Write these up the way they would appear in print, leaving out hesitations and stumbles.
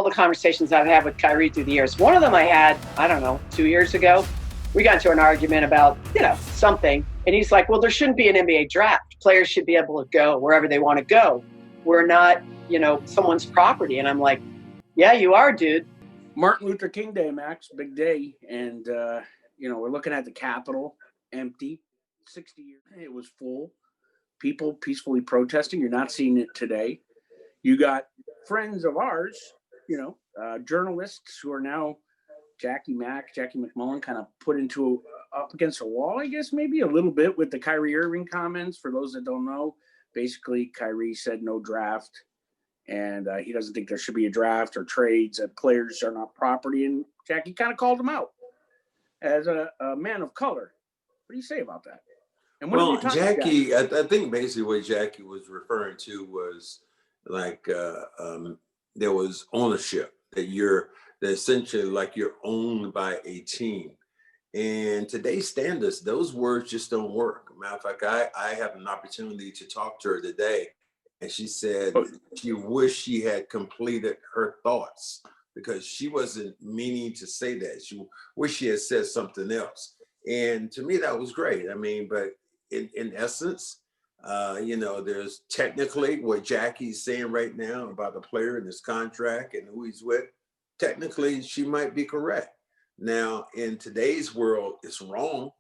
all the conversations I've had with Kyrie through the years. One of them I had, I don't know, 2 years ago. We got into an argument about, something. And he's like, well, there shouldn't be an NBA draft. Players should be able to go wherever they want to go. We're not, someone's property. And I'm like, yeah, you are, dude. Martin Luther King Day, Max, big day. And, we're looking at the Capitol empty. 60 years, it was full. People peacefully protesting. You're not seeing it today. You got friends of ours, journalists who are now Jackie MacMullan kind of put into up against a wall, I guess, maybe a little bit with the Kyrie Irving comments. For those that don't know, basically Kyrie said no draft, and he doesn't think there should be a draft or trades, that players are not property. And Jackie kind of called him out as a man of color. What do you say about that? And well, Jackie, I think basically what Jackie was referring to was like there was ownership, that essentially like you're owned by a team. And today's standards, those words just don't work. Matter of fact, I had an opportunity to talk to her today, and she said she wished she had completed her thoughts because she wasn't meaning to say that. She wished she had said something else. And to me, that was great. I mean, but in essence, there's technically what Jackie's saying right now about the player and his contract and who he's with. Technically, she might be correct. Now, in today's world, it's wrong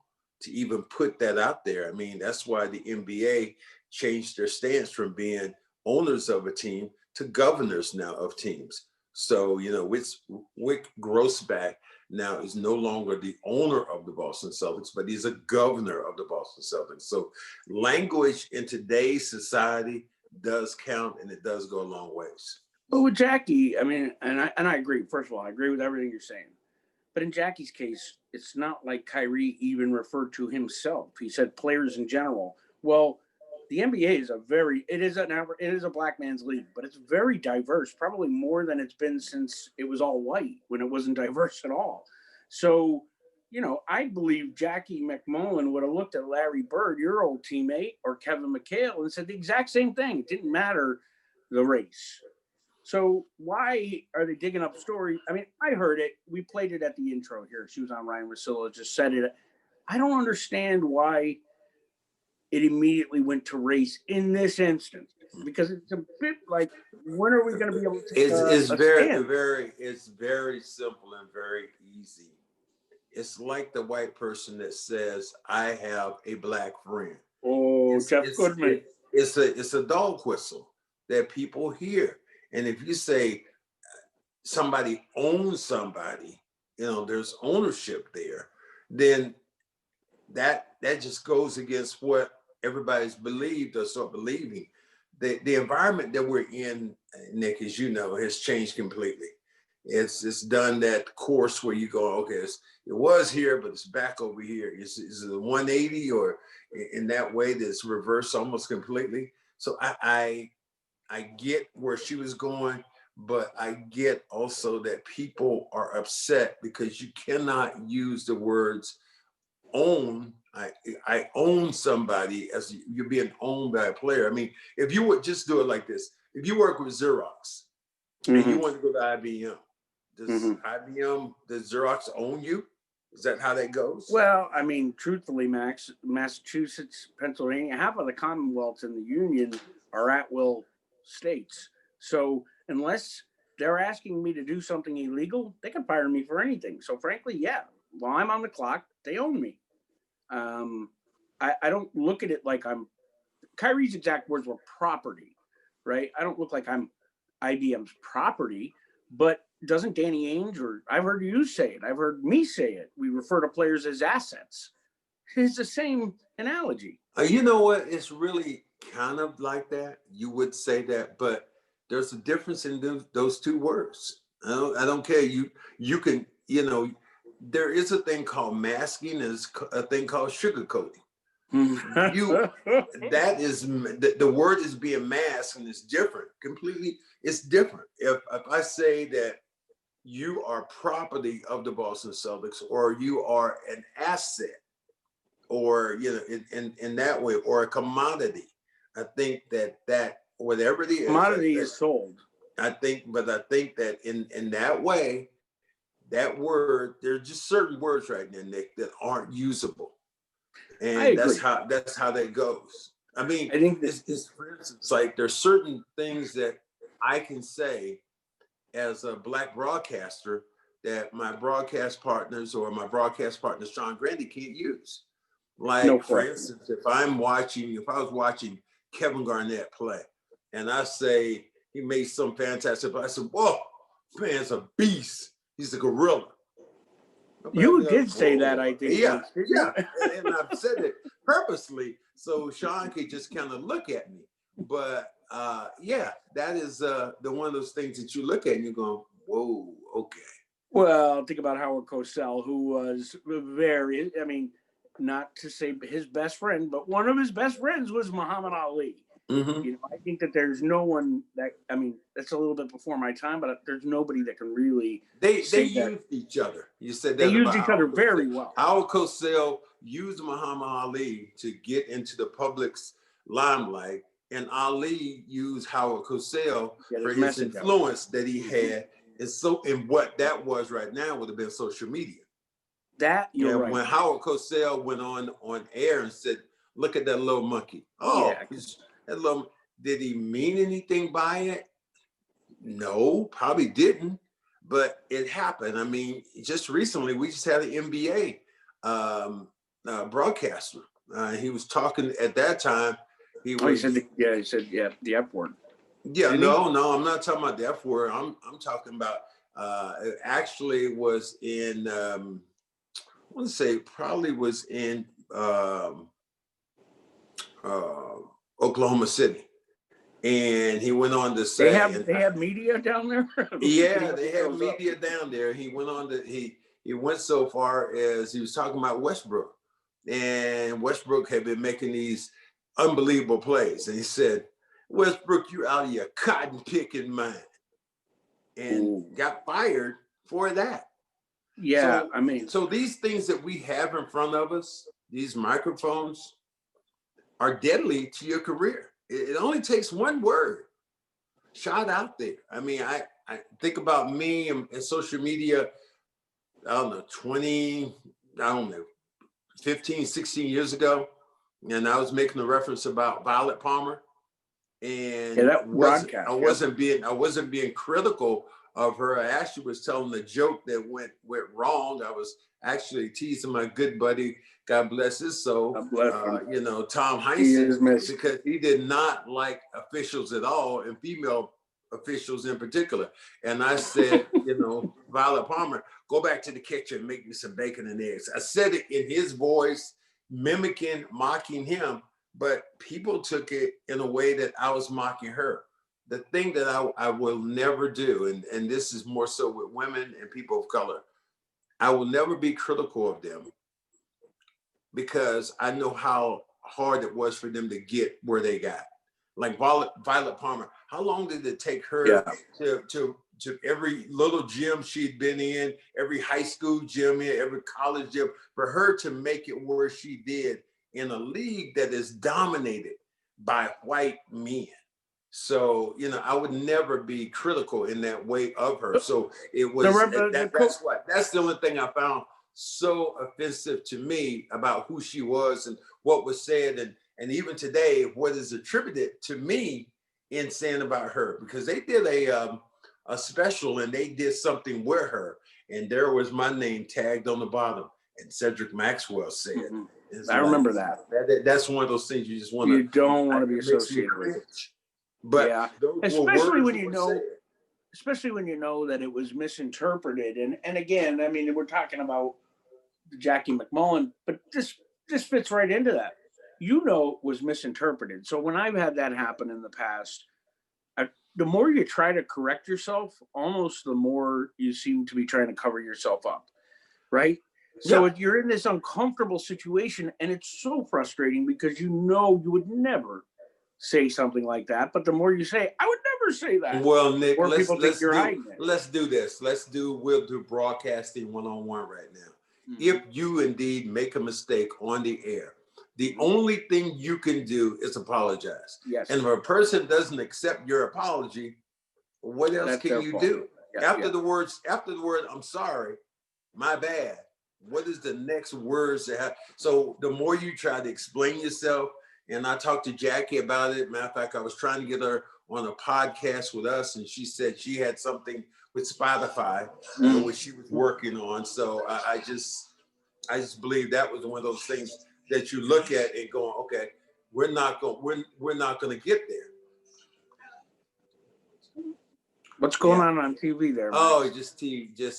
to even put that out there. I mean, that's why the NBA changed their stance from being owners of a team to governors now of teams. So, Wick Grossback now is no longer the owner of the Boston Celtics, but he's a governor of the Boston Celtics. So language in today's society does count, and it does go a long ways. But with Jackie, I mean, and I agree. First of all, I agree with everything you're saying. But in Jackie's case, it's not like Kyrie even referred to himself. He said players in general. Well, the NBA is it is a black man's league, but it's very diverse, probably more than it's been since it was all white, when it wasn't diverse at all. So, I believe Jackie MacMullan would have looked at Larry Bird, your old teammate, or Kevin McHale, and said the exact same thing. It didn't matter the race. So why are they digging up stories? I mean, I heard it. We played it at the intro here. She was on Ryan Russillo, just said it. I don't understand why it immediately went to race in this instance, because it's a bit like, when are we going to be able to? It's very simple and very easy. It's like the white person that says, "I have a black friend." Oh, Jeff Goodman. It's a dog whistle that people hear, and if you say somebody owns somebody, there's ownership there, then that just goes against what everybody's believed or start believing. The environment that we're in, Nick, as you know, has changed completely. It's done that course where you go, okay, it was here, but it's back over here. Is it a 180, or in that way that's reversed almost completely? So I get where she was going, but I get also that people are upset because you cannot use the words own. I own somebody as you're being owned by a player. I mean, if you would just do it like this, if you work with Xerox and you want to go to IBM, does Xerox own you? Is that how that goes? Well, I mean, truthfully, Max, Massachusetts, Pennsylvania, half of the Commonwealths in the Union are at-will states. So unless they're asking me to do something illegal, they can fire me for anything. So frankly, yeah, while I'm on the clock, they own me. I don't look at it like Kyrie's exact words were property, right? I don't look like I'm IBM's property, but doesn't Danny Ainge, or I've heard you say it, I've heard me say it, we refer to players as assets. It's the same analogy. You know what? It's really kind of like that. You would say that, but there's a difference in those two words. I don't care. You can, there is a thing called masking. There's a thing called sugarcoating. That is the word is being masked, and it's different. Completely, it's different. If I say that you are property of the Boston Celtics, or you are an asset, or in that way, or a commodity, I think that whatever it is, commodity is sold. I think that in that way, that word, there's just certain words right now, Nick, that aren't usable. I And agree. that's how that goes. I mean, I think it's for instance, like there's certain things that I can say as a Black broadcaster that my broadcast partners or my broadcast partner Sean Grandy can't use. no Like for question. instance, if I was watching Kevin Garnett play, and I say he made some fantastic play, I said, "Whoa, man's a beast. He's a gorilla." You Like, did say that, I think. yeah, once, didn't yeah, you? and I've said it purposely so Sean could just kind of look at me. But yeah, that is the one of those things that you look at and you're going, "Whoa, okay." Well, think about Howard Cosell, who was very, I mean, not to say his best friend, but one of his best friends was Muhammad Ali. Mm-hmm. You know, I think that there's no one that, I mean, that's a little bit before my time, but there's nobody that can really They that. used each other. You said that They used about each other Howard very Cosell. well. Howard Cosell used Muhammad Ali to get into the public's limelight, and Ali used Howard Cosell for his influence that he had. And what that was right now would have been social media. That you're right. When Howard Cosell went on air and said, "Look at that little monkey." Oh, Yeah. that little. Did he mean anything by it? No, probably didn't. But it happened. I mean, just recently we just had an NBA broadcaster. He was talking at that time. He said the F word. Yeah, no, I'm not talking about the F word. I'm talking about it actually was in I want to say probably was in Oklahoma City. And he went on to say they have media down there. Yeah, they have media down there. He went on to he went so far as he was talking about Westbrook. And Westbrook had been making these unbelievable plays. And he said, "Westbrook, you're out of your cotton picking mind." And got fired for that. Yeah, so, I mean, so these things that we have in front of us, these microphones, are deadly to your career. It only takes one word shot out there. I mean, I think about me and social media, I don't know, 15, 16 years ago. And I was making a reference about Violet Palmer. And I wasn't being critical of her. I actually was telling a joke that went wrong. I was actually teasing my good buddy, God bless his soul, Tom Heinsohn, because he did not like officials at all, and female officials in particular. And I said, Violet Palmer, go back to the kitchen and make me some bacon and eggs. I said it in his voice, mocking him, but people took it in a way that I was mocking her. The thing that I will never do, and this is more so with women and people of color, I will never be critical of them because I know how hard it was for them to get where they got. Like Violet Palmer, how long did it take her to every little gym she'd been in, every high school gym, every college gym, for her to make it where she did in a league that is dominated by white men? So, I would never be critical in that way of her. So it was, that's the only thing I found so offensive to me about who she was and what was said. And even today, what is attributed to me in saying about her, because they did a special and they did something with her. And there was my name tagged on the bottom, and Cedric Maxwell said, I remember that. That's one of those things you just want to. You don't want to be associated with it. But especially when you know that it was misinterpreted. And again, I mean, we're talking about Jackie MacMullan, but this fits right into that. It was misinterpreted. So when I've had that happen in the past, the more you try to correct yourself, almost the more you seem to be trying to cover yourself up, right? So you're in this uncomfortable situation, and it's so frustrating because you would never say something like that, but the more you say, I would never say that. Well, Nick, let's do this. We'll do broadcasting one-on-one right now. If you indeed make a mistake on the air, the only thing you can do is apologize. Yes. And if a person doesn't accept your apology, what else That's can their you fault. do? Yeah, After the word, I'm sorry, my bad. What is the next words to have? So the more you try to explain yourself, and I talked to Jackie about it. Matter of fact, I was trying to get her on a podcast with us, and she said she had something with Spotify, which she was working on. So I just believe that was one of those things that you look at and going, okay, we're not going to get there. What's going on TV there, Max? Oh, just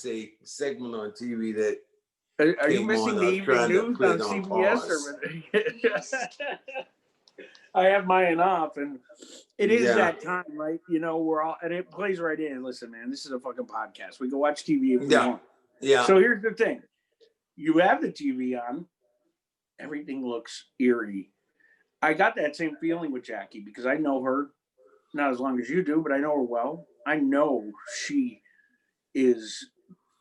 a segment on TV that are you missing the evening news on CBS? I have mine off, and it is that time, right? You know, we're all, and it plays right in. Listen, man, this is a fucking podcast. We can watch TV if we want. Yeah. So here's the thing. You have the TV on. Everything looks eerie. I got that same feeling with Jackie because I know her, not as long as you do, but I know her well. I know she is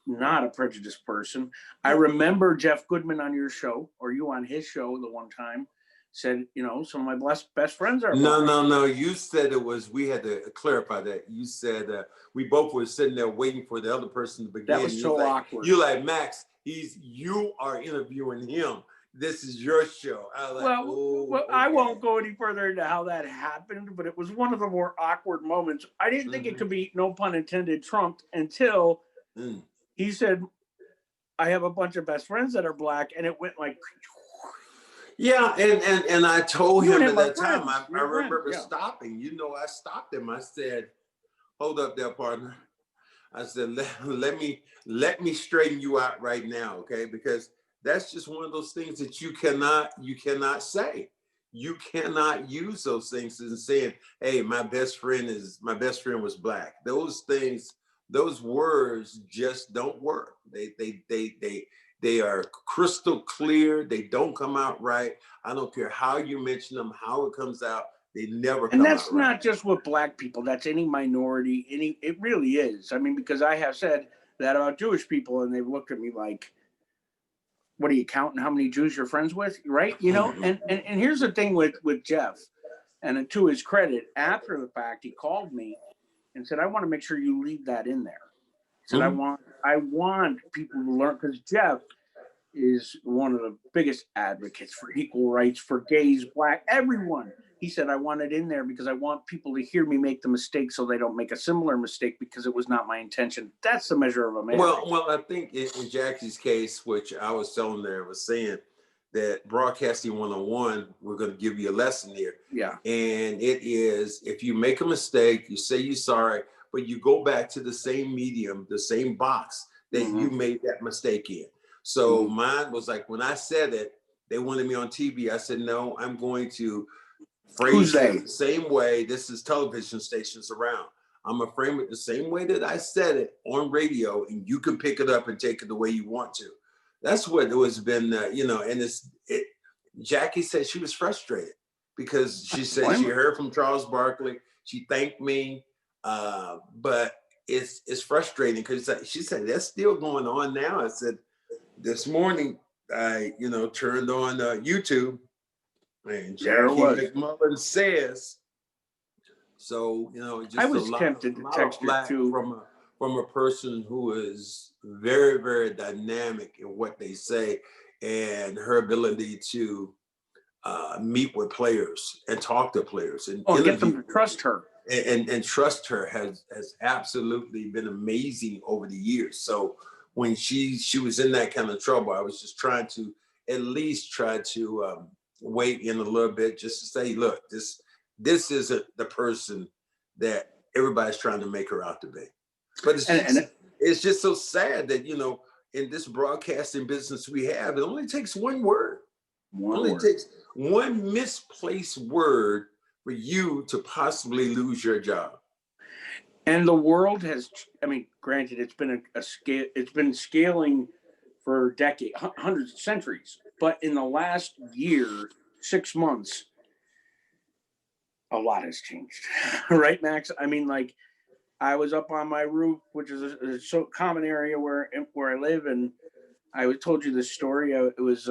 not a prejudiced person. I remember Jeff Goodman on your show, or you on his show the one time, said, you know, some of my best friends are black. No. You said it was, we had to clarify that. You said we both were sitting there waiting for the other person to begin. That was so awkward. You like, Max, you are interviewing him. This is your show. I was like, well, I won't go any further into how that happened, but it was one of the more awkward moments. I didn't think it could be, no pun intended, trumped until he said, I have a bunch of best friends that are black, and it went like... Yeah, and I told him at that time, I remember stopping. You know, I stopped him. I said, hold up there, partner. I said, let me straighten you out right now, okay? Because that's just one of those things that you cannot say. You cannot use those things and saying, hey, my best friend was black. Those things, those words just don't work. They are crystal clear. They don't come out right. I don't care how you mention them, how it comes out. They never come out right. And that's not just with black people. That's any minority. It really is. I mean, because I have said that about Jewish people, and they've looked at me like, what are you counting how many Jews you're friends with? Right? You know, and here's the thing with Jeff, and to his credit, after the fact, he called me and said, I want to make sure you leave that in there. He said, I want people to learn, because Jeff is one of the biggest advocates for equal rights for gays, black, everyone. He said, I want it in there because I want people to hear me make the mistake so they don't make a similar mistake, because it was not my intention. That's the measure of a man. Well, I think in Jackie's case, which I was telling there, was saying that broadcasting 101, we're going to give you a lesson here. Yeah. And it is, if you make a mistake, you say you're sorry, but you go back to the same medium, the same box that you made that mistake in. So mine was like, when I said it, they wanted me on TV. I said, no, I'm going to phrase it the same way. This is television stations around. I'm going to frame it the same way that I said it on radio, and you can pick it up and take it the way you want to. That's what it was been, you know, and Jackie said she was frustrated because she said she heard from Charles Barkley. She thanked me. But it's frustrating because she said that's still going on now. I said this morning I turned on YouTube, and Jackie MacMullan says so. Just I was tempted to text her too from a person who is very, very dynamic in what they say, and her ability to meet with players and talk to players and get them to trust her. And trust her has absolutely been amazing over the years. So when she was in that kind of trouble, I was just trying to at least weigh in a little bit, just to say, look, this isn't the person that everybody's trying to make her out to be. But it's just so sad that, in this broadcasting business we have, it only takes one word. Takes one misplaced word for you to possibly lose your job. And the world has, granted, it's been it's been scaling for decades, hundreds of centuries. But in the last year, 6 months, a lot has changed. Right, Max? I was up on my roof, which is a common area where I live, and I told you this story. It was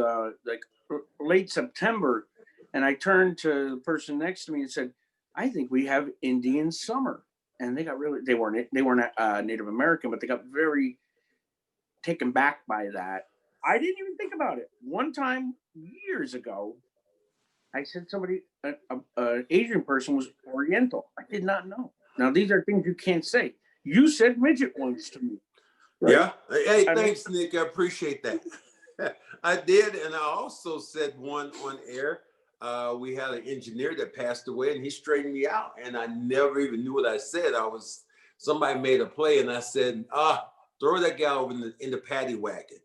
late September, and I turned to the person next to me and said, I think we have Indian summer. and they got really, they weren't Native American, but they got very taken back by that. I didn't even think about it. One time years ago, I said somebody, an Asian person was Oriental. I did not know. Now, these are things you can't say. You said midget once to me. Right? Yeah. Hey, thanks, Nick. I appreciate that. I did. And I also said one on air. We had an engineer that passed away and he straightened me out. And I never even knew what I said. Somebody made a play and I said, throw that guy over in the paddy wagon.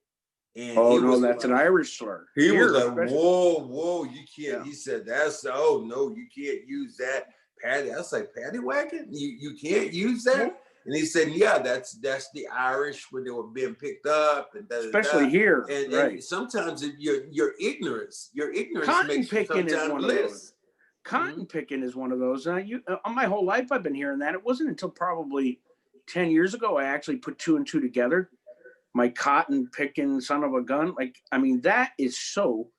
And that's an Irish slur. He was like, whoa, you can't. Yeah. He said, no, you can't use that paddy. I was like, paddy wagon? You can't use that? And he said, yeah, that's the Irish when they were being picked up. And especially here. And sometimes your ignorance cotton makes picking you is one of those. Cotton picking is one of those. My whole life I've been hearing that. It wasn't until probably 10 years ago I actually put two and two together. My cotton picking son of a gun. That is so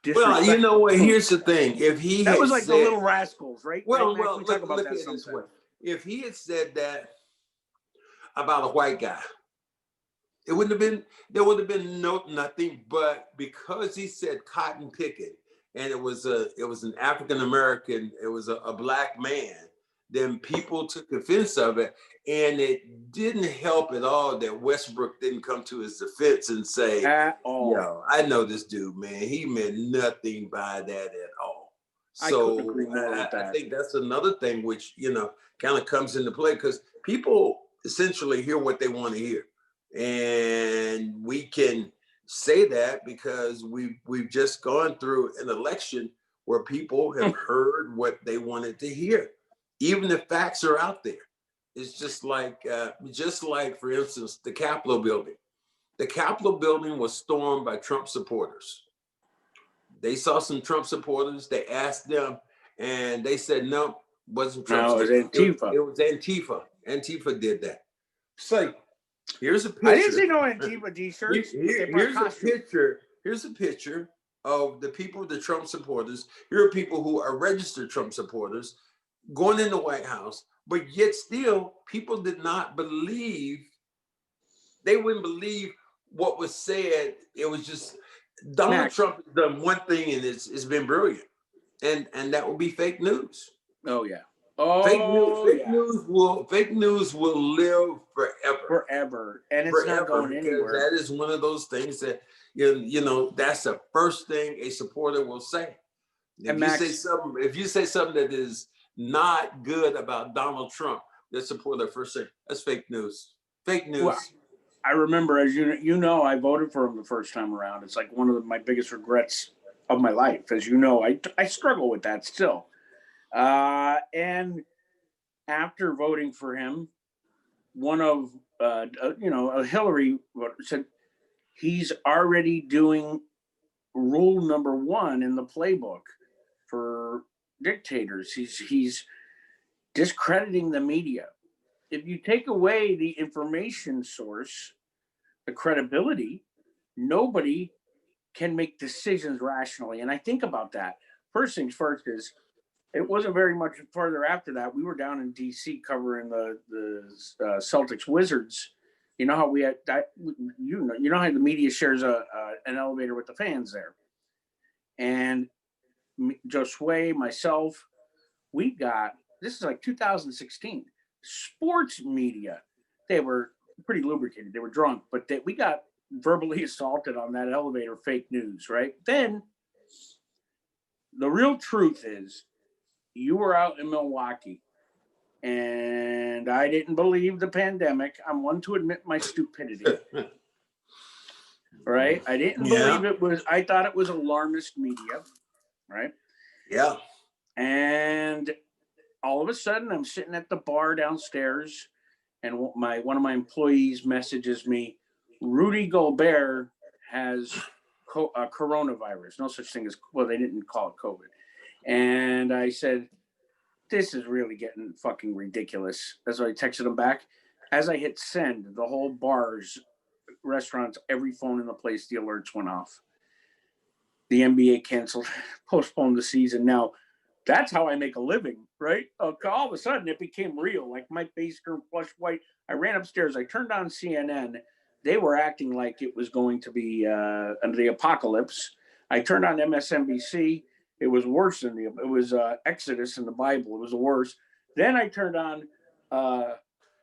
disrespectful. Well, you know what? Here's the thing. If that was like the Little Rascals, right? Well, look at it this way. If he had said that about a white guy, there would have been nothing, but because he said cotton picking and it was an African American, it was a black man, then people took offense of it. And it didn't help at all that Westbrook didn't come to his defense and say, at all. Yo, I know this dude, man. He meant nothing by that at all. So I think that's another thing which, kind of comes into play because people essentially hear what they want to hear. And we can say that because we've just gone through an election where people have heard what they wanted to hear. Even if facts are out there. It's just like, for instance, the Capitol building. The Capitol building was stormed by Trump supporters. They saw some Trump supporters. They asked them, and they said, no, wasn't Trump. No, it was Antifa. It was Antifa. Antifa did that. It's like, here's a picture. I didn't see no Antifa t-shirts. Here's a picture of the people, the Trump supporters. Here are people who are registered Trump supporters going in the White House. But yet still, people did not believe, they wouldn't believe what was said. It was just, Donald Trump has done one thing and it's been brilliant. And that would be fake news. Oh, yeah. Fake news will live forever. And it's not going anywhere. That is one of those things that, that's the first thing a supporter will say. If you say something that is not good about Donald Trump, that's supporter first thing. That's fake news. Fake news. Well, I remember, as I voted for him the first time around. It's like one of my biggest regrets of my life. As you know, I struggle with that still. And after voting for him, one of Hillary said he's already doing rule number 1 in the playbook for dictators. He's discrediting the media. If you take away the information source, the credibility, nobody can make decisions rationally. And I think about that. First things first is, it wasn't very much further after that. We were down in DC covering the Celtics Wizards. You know how we had that, you know how the media shares an elevator with the fans there. And Josue, myself, this is like 2016, sports media. They were pretty lubricated. They were drunk, but we got verbally assaulted on that elevator, fake news, right? Then the real truth is, you were out in Milwaukee and I didn't believe the pandemic. I'm one to admit my stupidity. Right? I didn't believe I thought it was alarmist media. Right? Yeah. And all of a sudden I'm sitting at the bar downstairs and one of my employees messages me, Rudy Gobert has coronavirus. No such thing as, they didn't call it COVID. And I said, this is really getting fucking ridiculous. That's why I texted him back. As I hit send, the whole bars, restaurants, every phone in the place, the alerts went off. The NBA canceled, postponed the season. Now, That's how I make a living, right? All of a sudden, it became real. Like Mike Basker and Plush White. I ran upstairs. I turned on CNN. They were acting like it was going to be the apocalypse. I turned on MSNBC. It was worse than it was Exodus in the Bible. It was the worst. Then I turned on.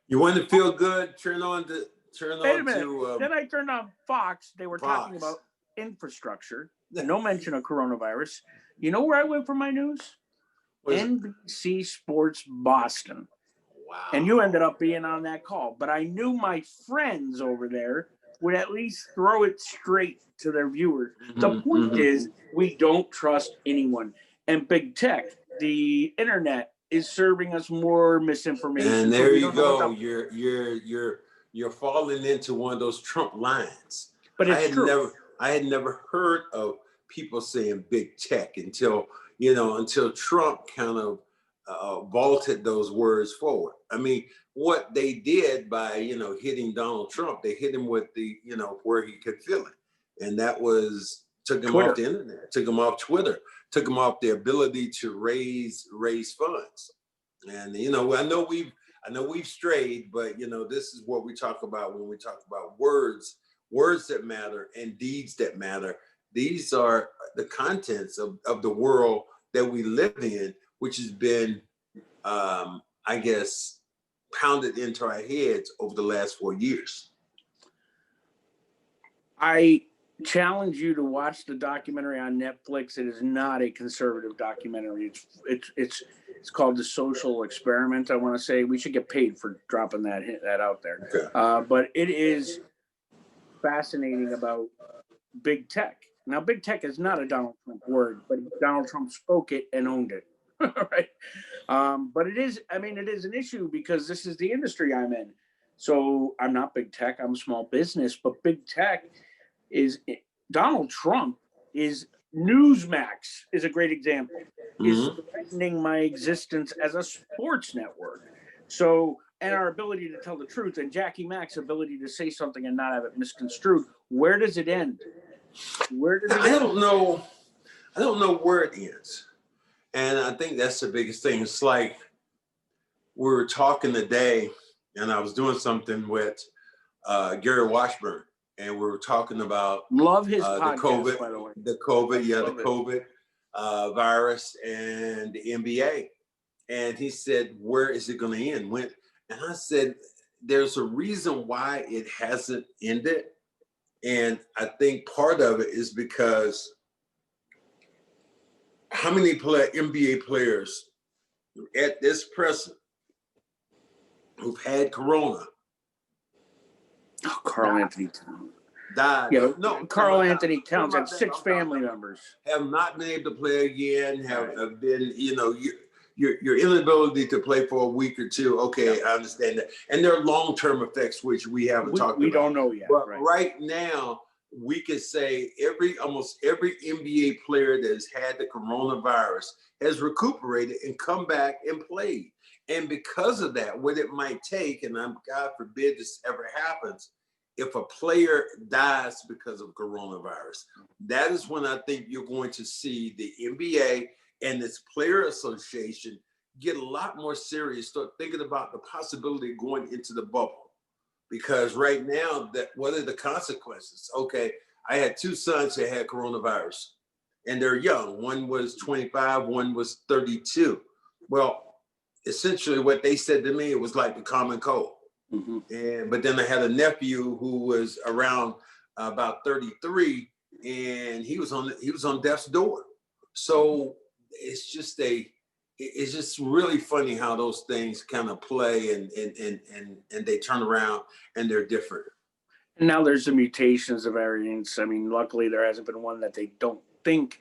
You want to feel good? Turn on to. Then I turned on Fox. They were talking about infrastructure. No mention of coronavirus. You know where I went for my news? NBC Sports Boston. Wow. And you ended up being on that call. But I knew my friends over there would at least throw it straight to their viewers. The point is, we don't trust anyone. And big tech, the internet, is serving us more misinformation. And there you go. You're falling into one of those Trump lines. But it's true. I had never heard of people saying big tech until Trump kind of vaulted those words forward. I mean, what they did by, hitting Donald Trump, they hit him with the, where he could feel it. And that was, took him off the internet, took him off Twitter, took him off the ability to raise funds. And, I know we've strayed, but, this is what we talk about when we talk about words that matter and deeds that matter. These are the contents of the world that we live in, which has been, I guess, pounded into our heads over the last 4 years. I challenge you to watch the documentary on Netflix. It is not a conservative documentary. It's called The Social Experiment. I want to say we should get paid for dropping that out there. Okay. But it is fascinating about big tech. Now, big tech is not a Donald Trump word, but Donald Trump spoke it and owned it, right? But it is an issue because this is the industry I'm in. So I'm not big tech, I'm small business, but big tech is Donald Trump is Newsmax is a great example, is threatening my existence as a sports network. So, and our ability to tell the truth and Jackie Mac's ability to say something and not have it misconstrued. Where does it end? I don't know where it ends. And I think that's the biggest thing. It's like we were talking today and I was doing something with Gary Washburn and we were talking about love his podcast, the COVID, by the way. The COVID virus and the NBA. And he said, where is it going to end? And I said, there's a reason why it hasn't ended. And I think part of it is because how many NBA players at this present who've had corona? Oh, Carl Anthony Towns died. Yeah, no, Carl Anthony Towns had 6 family members. Have not been able to play again, have been, your inability to play for a week or two. Okay, I understand that. And there are long-term effects, which we haven't talked about. We don't know yet. But right now, we can say almost every NBA player that has had the coronavirus has recuperated and come back and played. And because of that, what it might take, and God forbid this ever happens, if a player dies because of coronavirus, that is when I think you're going to see the NBA and this player association get a lot more serious, start thinking about the possibility of going into the bubble. Because right now, what are the consequences? Okay, I had 2 sons that had coronavirus and they're young. One was 25, one was 32. Well, essentially what they said to me, it was like the common cold. But then I had a nephew who was around about 33 and he was on death's door. So it's just really funny how those things kind of play and they turn around and they're different. And now there's the mutations of variants. I mean, luckily there hasn't been one that they don't think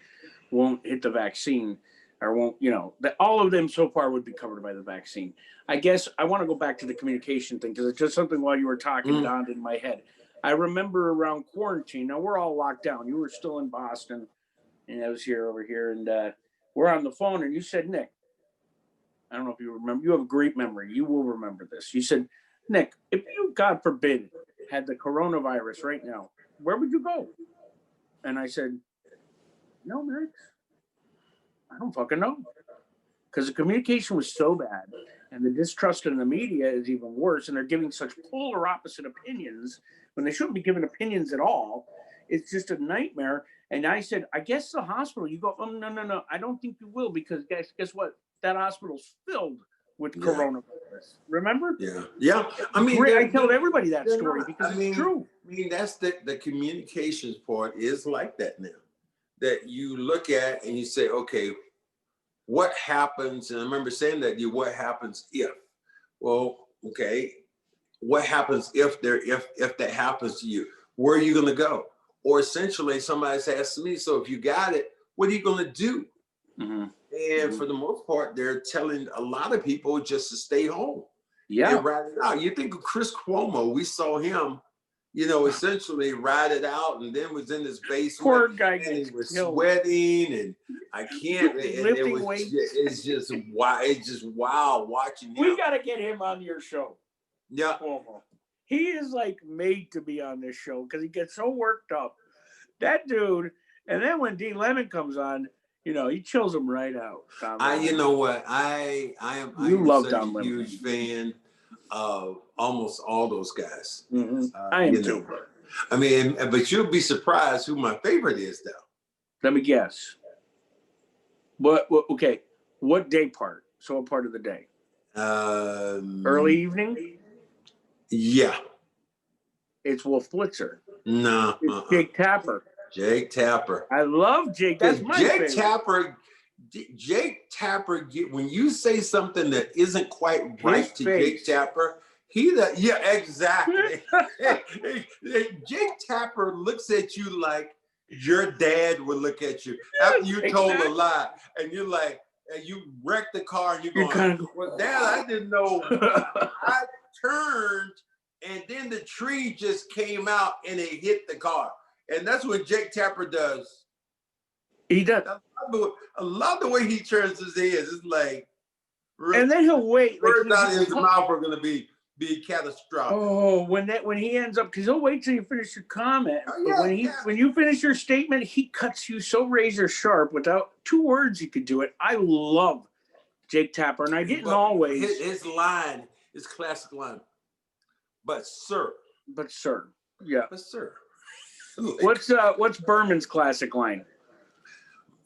won't hit the vaccine or won't, that all of them so far would be covered by the vaccine. I guess I want to go back to the communication thing because it's just something while you were talking dawned in my head. I remember around quarantine, now we're all locked down. You were still in Boston and I was over here and we're on the phone and you said, Nick, I don't know if you remember, you have a great memory. You will remember this. You said, Nick, if you, God forbid, had the coronavirus right now, where would you go? And I said, no, Max, I don't fucking know. because the communication was so bad, and the distrust in the media is even worse, and they're giving such polar opposite opinions when they shouldn't be giving opinions at all. It's just a nightmare. And I said, I guess the hospital. You go, oh, no. I don't think you will, because guess what? That hospital's filled with coronavirus. Remember? Yeah. I mean, I tell everybody that story because it's true. I mean, that's the communications part is like that now. That you look at and you say, okay, what happens? And I remember saying that what happens if? Well, okay, what happens if that happens to you? Where are you going to go? Or essentially, somebody's asking me, so if you got it, what are you going to do? Mm-hmm. And for the most part, they're telling a lot of people just to stay home. Yeah. And ride it out. You think of Chris Cuomo, we saw him, essentially ride it out, and then was in his basement. Poor guy and he was killed. Sweating, and I can't. Lifting weights. It's just wild. It's just wild watching him. We got to get him on your show. Yeah. Cuomo. He is like made to be on this show because he gets so worked up. That dude. And then when D Lemon comes on, he chills him right out. You know what? I am such a huge fan of almost all those guys. Mm-hmm. I am too. I mean, but you'll be surprised who my favorite is, though. Let me guess. Okay. What day part? So what part of the day? Early evening? Yeah. It's Wolf Blitzer. No. It's Jake Tapper. Jake Tapper. I love Jake. That's my favorite. Jake Tapper, when you say something that isn't quite right to Jake Tapper, exactly. Jake Tapper looks at you like your dad would look at you after you told a lie, and you're like, and you wrecked the car, and you're going, well, Dad, I didn't know. I turned, and then the tree just came out, and it hit the car. And that's what Jake Tapper does. He does. I love the way he turns his head. It's like, and then he'll wait. Words out of his mouth are going to be catastrophic. Oh, when he ends up, because he'll wait till you finish your comment. But when you finish your statement, he cuts you so razor sharp without 2 words. He could do it. I love Jake Tapper, and I didn't always. His line, his classic line. But sir. Yeah. But sir. What's Berman's classic line?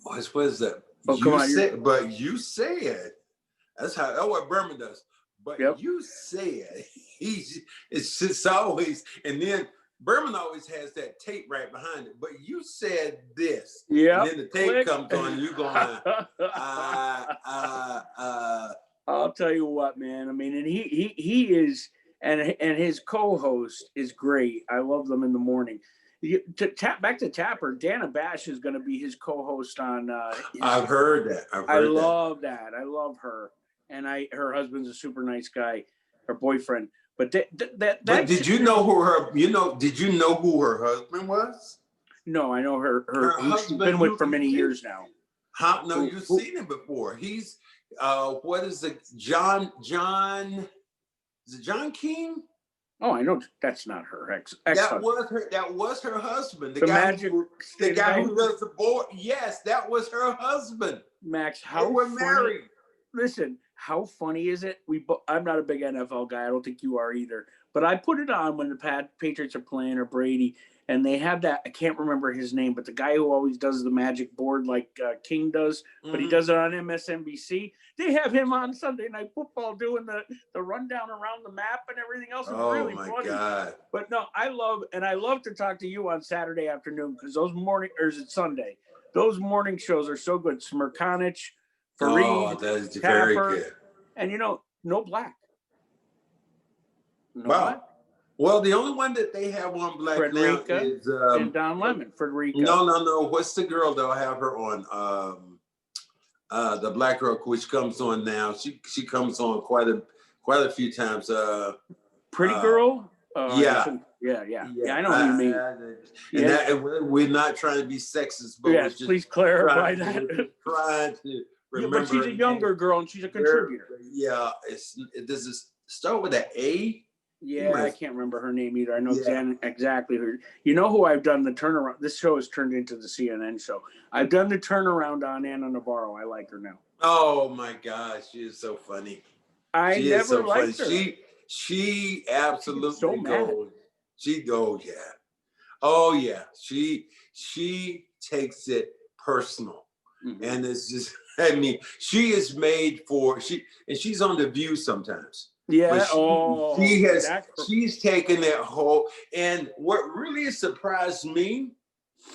What is that? Oh, come on. But you said. That's what Berman does. But you said. It's just always. And then Berman always has that tape right behind it. But you said this. Yeah. And then the tape comes on and you going, I'll tell you what, man. I mean, and he is, and his co-host is great. I love them in the morning. Back to Tapper, Dana Bash is going to be his co-host on. I've heard that. I love that. I love her, and her husband's a super nice guy, her boyfriend. But But did you know who her? Did you know who her husband was? No, I know her she's been with for many years now. No, you've seen him before. He's what is it? John? Is it John King? Oh, I know that's not her ex. That was her husband. The guy who does the board. Yes, that was her husband. Max, how we're funny, married. Listen, how funny is it? I'm not a big NFL guy. I don't think you are either. But I put it on when the Patriots are playing or Brady, and they have that. I can't remember his name, but the guy who always does the magic board like King does, but he does it on MSNBC. They have him on Sunday Night Football doing the rundown around the map and everything else. It's really funny. Oh my God! But no, I love to talk to you on Saturday afternoon because or is it Sunday? Those morning shows are so good. Smirkanich, Fareed, that's Tapper, very good. And no black. No wow. Black. Well, the only one that they have on black Frederica now is and Don Lemon. Frederica. No. What's the girl they'll have her on? The black girl which comes on now. She comes on quite a few times. Pretty girl. Yeah. I know who you mean. And we're not trying to be sexist, but yes, please clarify that. Trying to remember. But she's a younger girl and she's a contributor. Yeah, does it start with an A? Yeah, I can't remember her name either. I know exactly her. You know who I've done the turnaround? This show has turned into the CNN show. I've done the turnaround on Anna Navarro. I like her now. Oh my gosh, she is so funny. I She is never so funny. liked her. She She gets absolutely so mad. goes. She goes, yeah. Oh yeah. She takes it personal. Mhm. And it's just, I mean, she is made for she's on The View sometimes. Yeah. But That. she's taken that whole, and what really surprised me,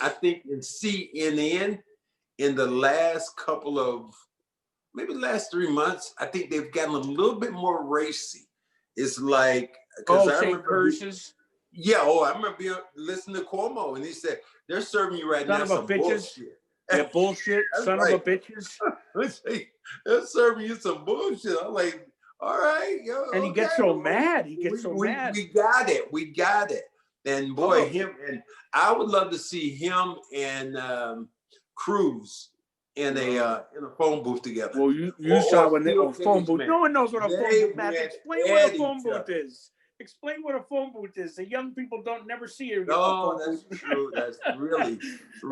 I think in CNN in the last couple of, maybe the last 3 months, I think they've gotten a little bit more racy. It's like, because I Say remember curses. I remember listening to Cuomo, and he said, they're serving you right Son now of a some bitches. bullshit. Yeah, bullshit. That's Son right. of a bitches. They're serving you some bullshit. I'm like, all right, yo. And he gets so mad. He gets so mad. We got it. We got it. And boy, and I would love to see him and Cruz in a phone booth together. Well, you saw when they phone booth. Man. No one knows what a phone booth is. Explain what a phone booth is. Explain what a phone booth is. The young people never see it. No, that's true. That's really,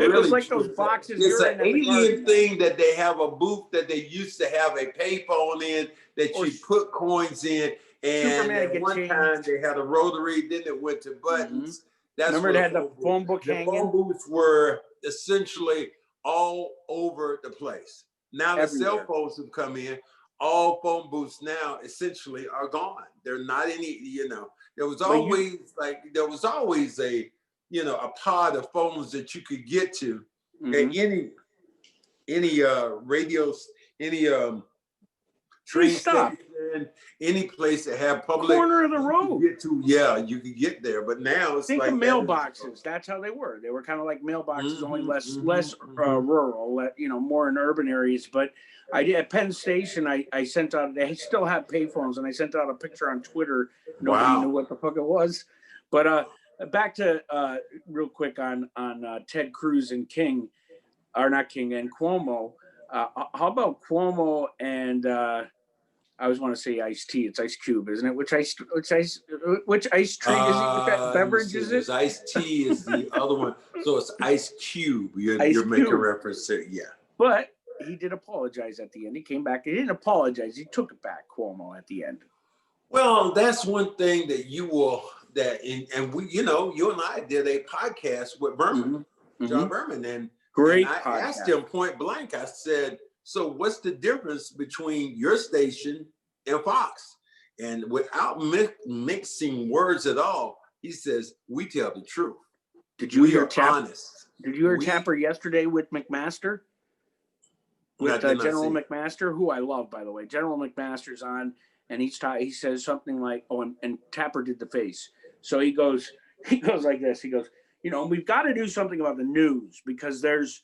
it was like true. Those boxes. It's an alien thing that they have a booth that they used to have a payphone in that you put coins in. And at one time they had a rotary, then it went to buttons. That's remember they had the phone book hanging? The phone booths were essentially all over the place. Now the cell phones have come in. All phone booths now essentially are gone. They're not any, there was always a, a pod of phones that you could get to at any radios, any train station, any place that have public corner of the road. You could get there. But now it's think of mailboxes. That's how they were. They were kind of like mailboxes, only less rural, more in urban areas. But I did at Penn Station. I sent out. They still have payphones, and I sent out a picture on Twitter. Nobody knew what the fuck it was. But back to real quick on Ted Cruz and King, or not King, and Cuomo. How about Cuomo and I always want to say iced tea. It's Ice Cube, isn't it? Which ice tree is it? Which beverage is it? Iced tea is the other one. So it's Ice Cube. You're making reference to, yeah. But he did apologize at the end. He came back. He didn't apologize. He took it back, Cuomo, at the end. Well, that's one thing that and we, you and I did a podcast with Berman, John Berman, and I asked him point blank. I said, so what's the difference between your station and Fox? And without mixing words at all, he says, we tell the truth. Did you hear honest. Did you hear Tapper yesterday with McMaster? With General McMaster, who I love, by the way. General McMaster's on, and he says something like, and Tapper did the face. So he goes like this. He goes, we've got to do something about the news because there's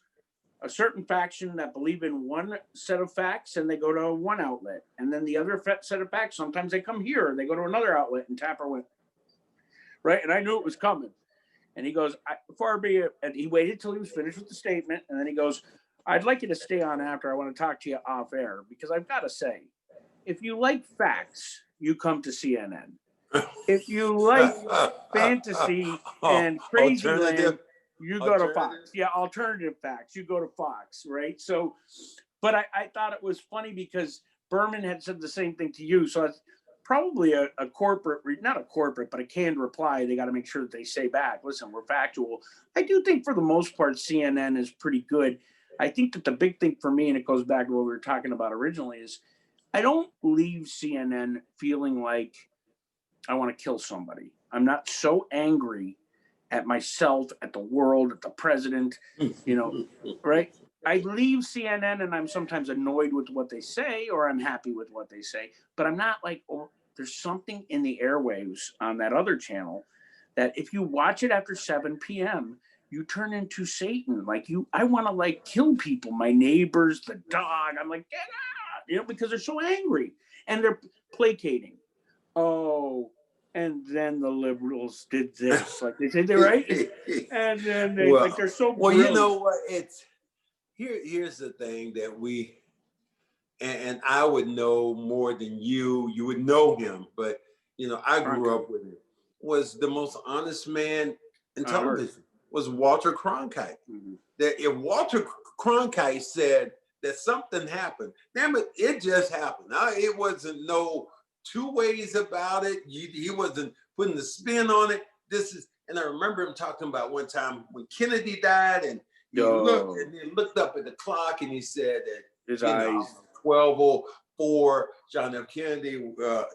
a certain faction that believe in one set of facts and they go to one outlet. And then the other set of facts, sometimes they come here and they go to another outlet. And Tapper went, right? And I knew it was coming. And he goes, and he waited till he was finished with the statement. And then he goes, I'd like you to stay on after. I want to talk to you off air because I've got to say, if you like facts, you come to CNN. If you like fantasy and crazy land, you go to Fox. Yeah, alternative facts. You go to Fox, right? So, but I thought it was funny because Berman had said the same thing to you. So it's probably a corporate, not a corporate, but a canned reply. They got to make sure that they say back, listen, we're factual. I do think for the most part, CNN is pretty good. I think that the big thing for me, and it goes back to what we were talking about originally, is I don't leave CNN feeling like I want to kill somebody. I'm not so angry at myself, at the world, at the president, right? I leave CNN and I'm sometimes annoyed with what they say or I'm happy with what they say, but I'm not like, there's something in the airwaves on that other channel that if you watch it after 7 p.m., you turn into Satan. I want to kill people, my neighbors, the dog. I'm like, get out, because they're so angry and they're placating. Oh, and then the liberals did this, like they said, right? And then they're so brilliant. Well, you know what? Here's the thing that we, and I would know more than you. You would know him, but I grew up with him. Was the most honest man in television. Was Walter Cronkite. That if Walter Cronkite said that something happened. Damn it, it just happened. It wasn't no two ways about it. He wasn't putting the spin on it. And I remember him talking about one time when Kennedy died, and he looked up at the clock and he said that his eyes 12:04, John F. Kennedy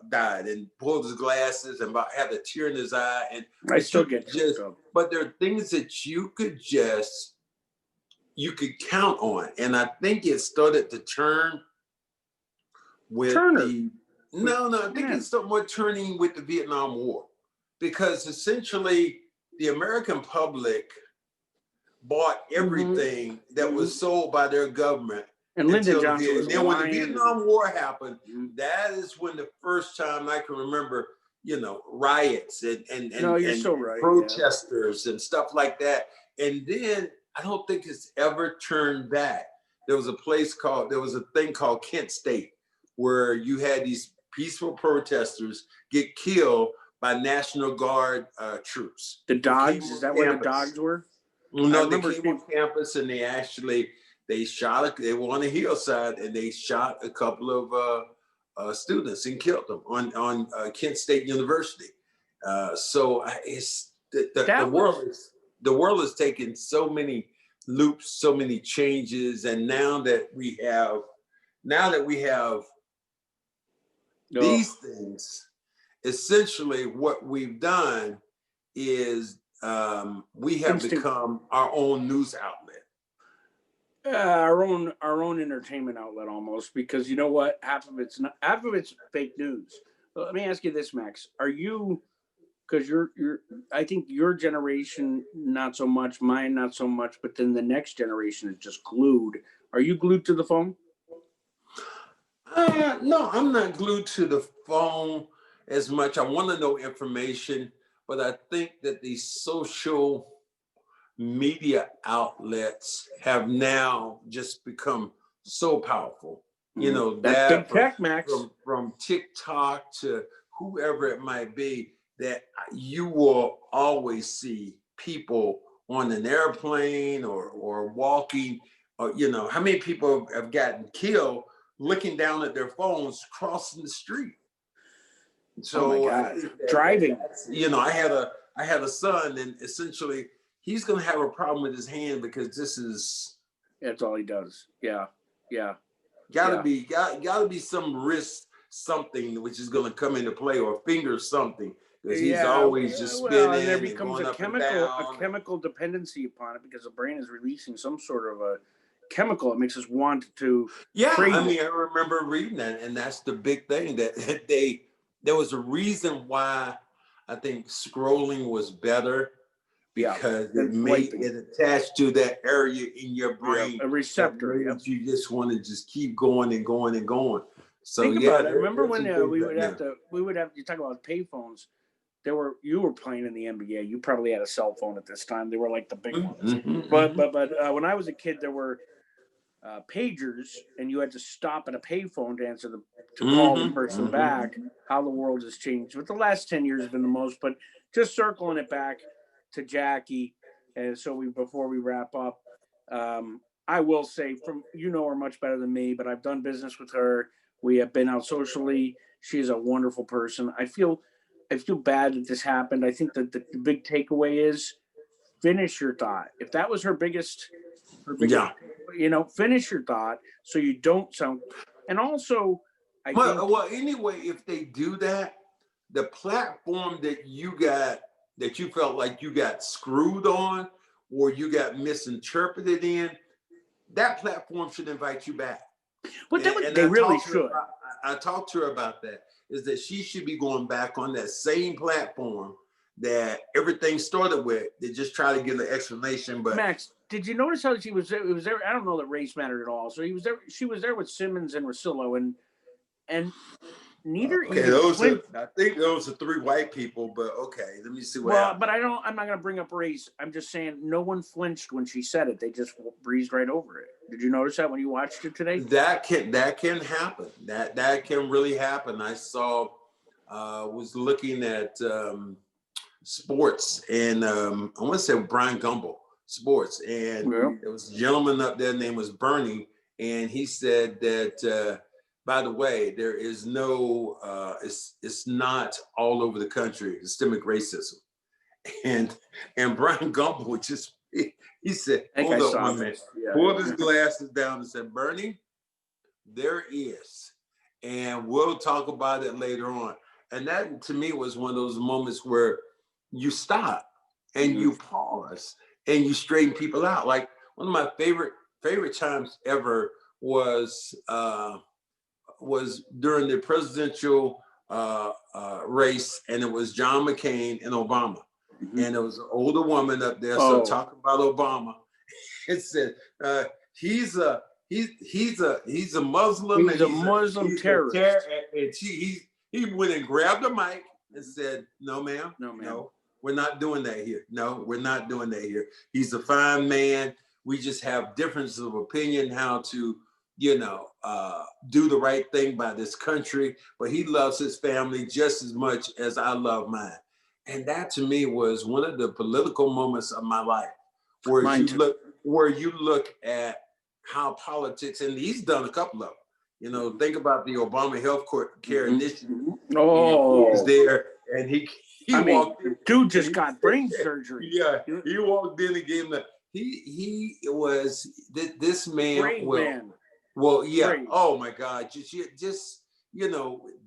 died, and pulled his glasses and about had a tear in his eye. And I still get but there are things that you could count on, and I think it started to turn with I think it's somewhat turning with the Vietnam War, because essentially the American public bought everything that was sold by their government. And Lyndon Johnson was then when the Vietnam War happened, that is when the first time I can remember, riots and so right, protesters and stuff like that. And then I don't think it's ever turned back. There was a thing called Kent State, where you had these peaceful protesters get killed by National Guard troops. The Dogs? Is that where the Dogs were? No, they came on campus and they were on the hillside and they shot a couple of students and killed them on Kent State University. The world has taken so many loops, so many changes, and now that we have these things, essentially what we've done is we have become our own news outlet. Our own entertainment outlet almost, because you know what? Half of it's fake news. Well, let me ask you this, Max. Are you, because I think your generation, not so much, mine, not so much, but then the next generation is just glued. Are you glued to the phone? No, I'm not glued to the phone as much. I want to know information, but I think that these social media outlets have now just become so powerful. That's big tech, Max. From TikTok to whoever it might be, that you will always see people on an airplane or walking, or how many people have gotten killed looking down at their phones crossing the street. So oh my God. Driving. I had a son, and essentially he's going to have a problem with his hand because that's all he does. Yeah. Gotta be some wrist something which is going to come into play, or finger something, because he's always just spinning. And there becomes and a chemical dependency upon it, because the brain is releasing some sort of a chemical. It makes us want to. Yeah, I remember reading that, and that's the big thing, that there was a reason why I think scrolling was better, because it made it attached to that area in your brain, a receptor. You just want to just keep going and going and going. So think about it. Remember when we would have you talk about payphones. You were playing in the NBA. You probably had a cell phone at this time. They were like the big ones. But when I was a kid, there were pagers, and you had to stop at a payphone to call the person back. How the world has changed. But the last 10 years have been the most. But just circling it back to Jackie, and so before we wrap up, I will say, her much better than me, but I've done business with her. We have been out socially. She's a wonderful person. I feel bad that this happened. I think that the big takeaway is finish your thought. If that was her biggest finish your thought so you don't sound. And also, anyway, if they do that, the platform that you felt like you got screwed on or you got misinterpreted in, that platform should invite you back. But they really should. I talked to her about that, is that she should be going back on that same platform that everything started with. They just try to give an explanation. But Max, did you notice how she was there? It was there. I don't know that race mattered at all. So she was there with Simmons and Russillo, and neither. Okay, I think those are three white people, but okay, let me see what happened. But I'm not going to bring up race. I'm just saying no one flinched when she said it. They just breezed right over it. Did you notice that when you watched it today? That can happen. That can really happen. I saw, was looking at sports, and I want to say Brian Gumbel sports, and there was a gentleman up there, name was Bernie, and he said that, by the way, there is no, it's not all over the country, systemic racism. And Brian Gumbel just, he said, hold up one minute, pulled his glasses down and said, Bernie, there is. And we'll talk about it later on. And that to me was one of those moments where you stop and you pause and you straighten people out. Like one of my favorite times ever was during the presidential race, and it was John McCain and Obama. And there was an older woman up there, so talking about Obama. It said he's a Muslim. He's a Muslim terrorist. And he went and grabbed the mic and said, "No, ma'am, no, we're not doing that here. No, we're not doing that here. He's a fine man. We just have differences of opinion how to, do the right thing by this country. But he loves his family just as much as I love mine." And that to me was one of the political moments of my life, where you look at how politics, and he's done a couple of them. Think about the Obama health care initiative. Oh, he was there, and he walked in. Dude just got brain surgery. Yeah, he walked in and gave him he was this man. Great man. Well, yeah. Great. Oh my God, just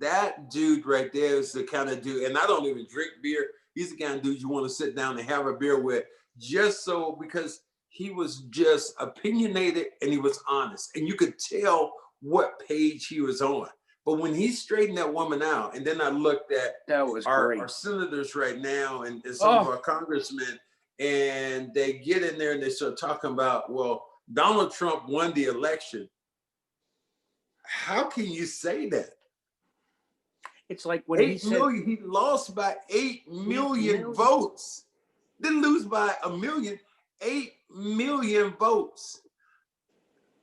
that dude right there is the kind of dude, and I don't even drink beer. He's the kind of dude you want to sit down and have a beer with, because he was just opinionated and he was honest, and you could tell what page he was on. But when he straightened that woman out, and then I looked at our senators right now and some of our congressmen, and they get in there and they start talking about, well, Donald Trump won the election. How can you say that? It's like when he said he lost by 8 million votes. Didn't lose by a million, 8 million votes.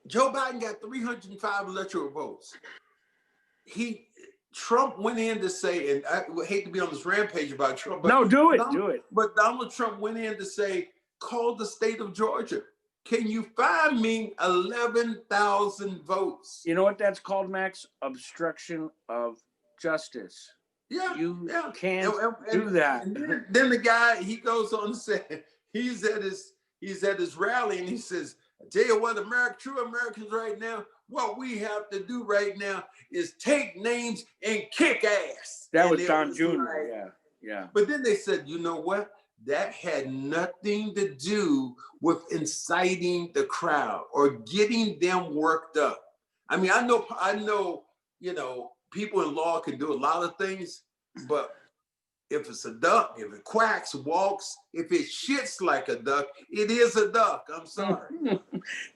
Joe Biden got 305 electoral votes. Trump went in to say, and I hate to be on this rampage about Trump, but do it. But Donald Trump went in to say, call the state of Georgia. Can you find me 11,000 votes? You know what that's called, Max? Obstruction of justice. Yeah, you can't do that. And then the guy, he goes on to say, he's at his rally, and he says, I tell you what, true Americans right now, what we have to do right now is take names and kick ass. That was Don Jr. Yeah. But then they said, you know what? That had nothing to do with inciting the crowd or getting them worked up. I mean, I know, people in law can do a lot of things, but if it's a duck, if it quacks, walks, if it shits like a duck, it is a duck. I'm sorry.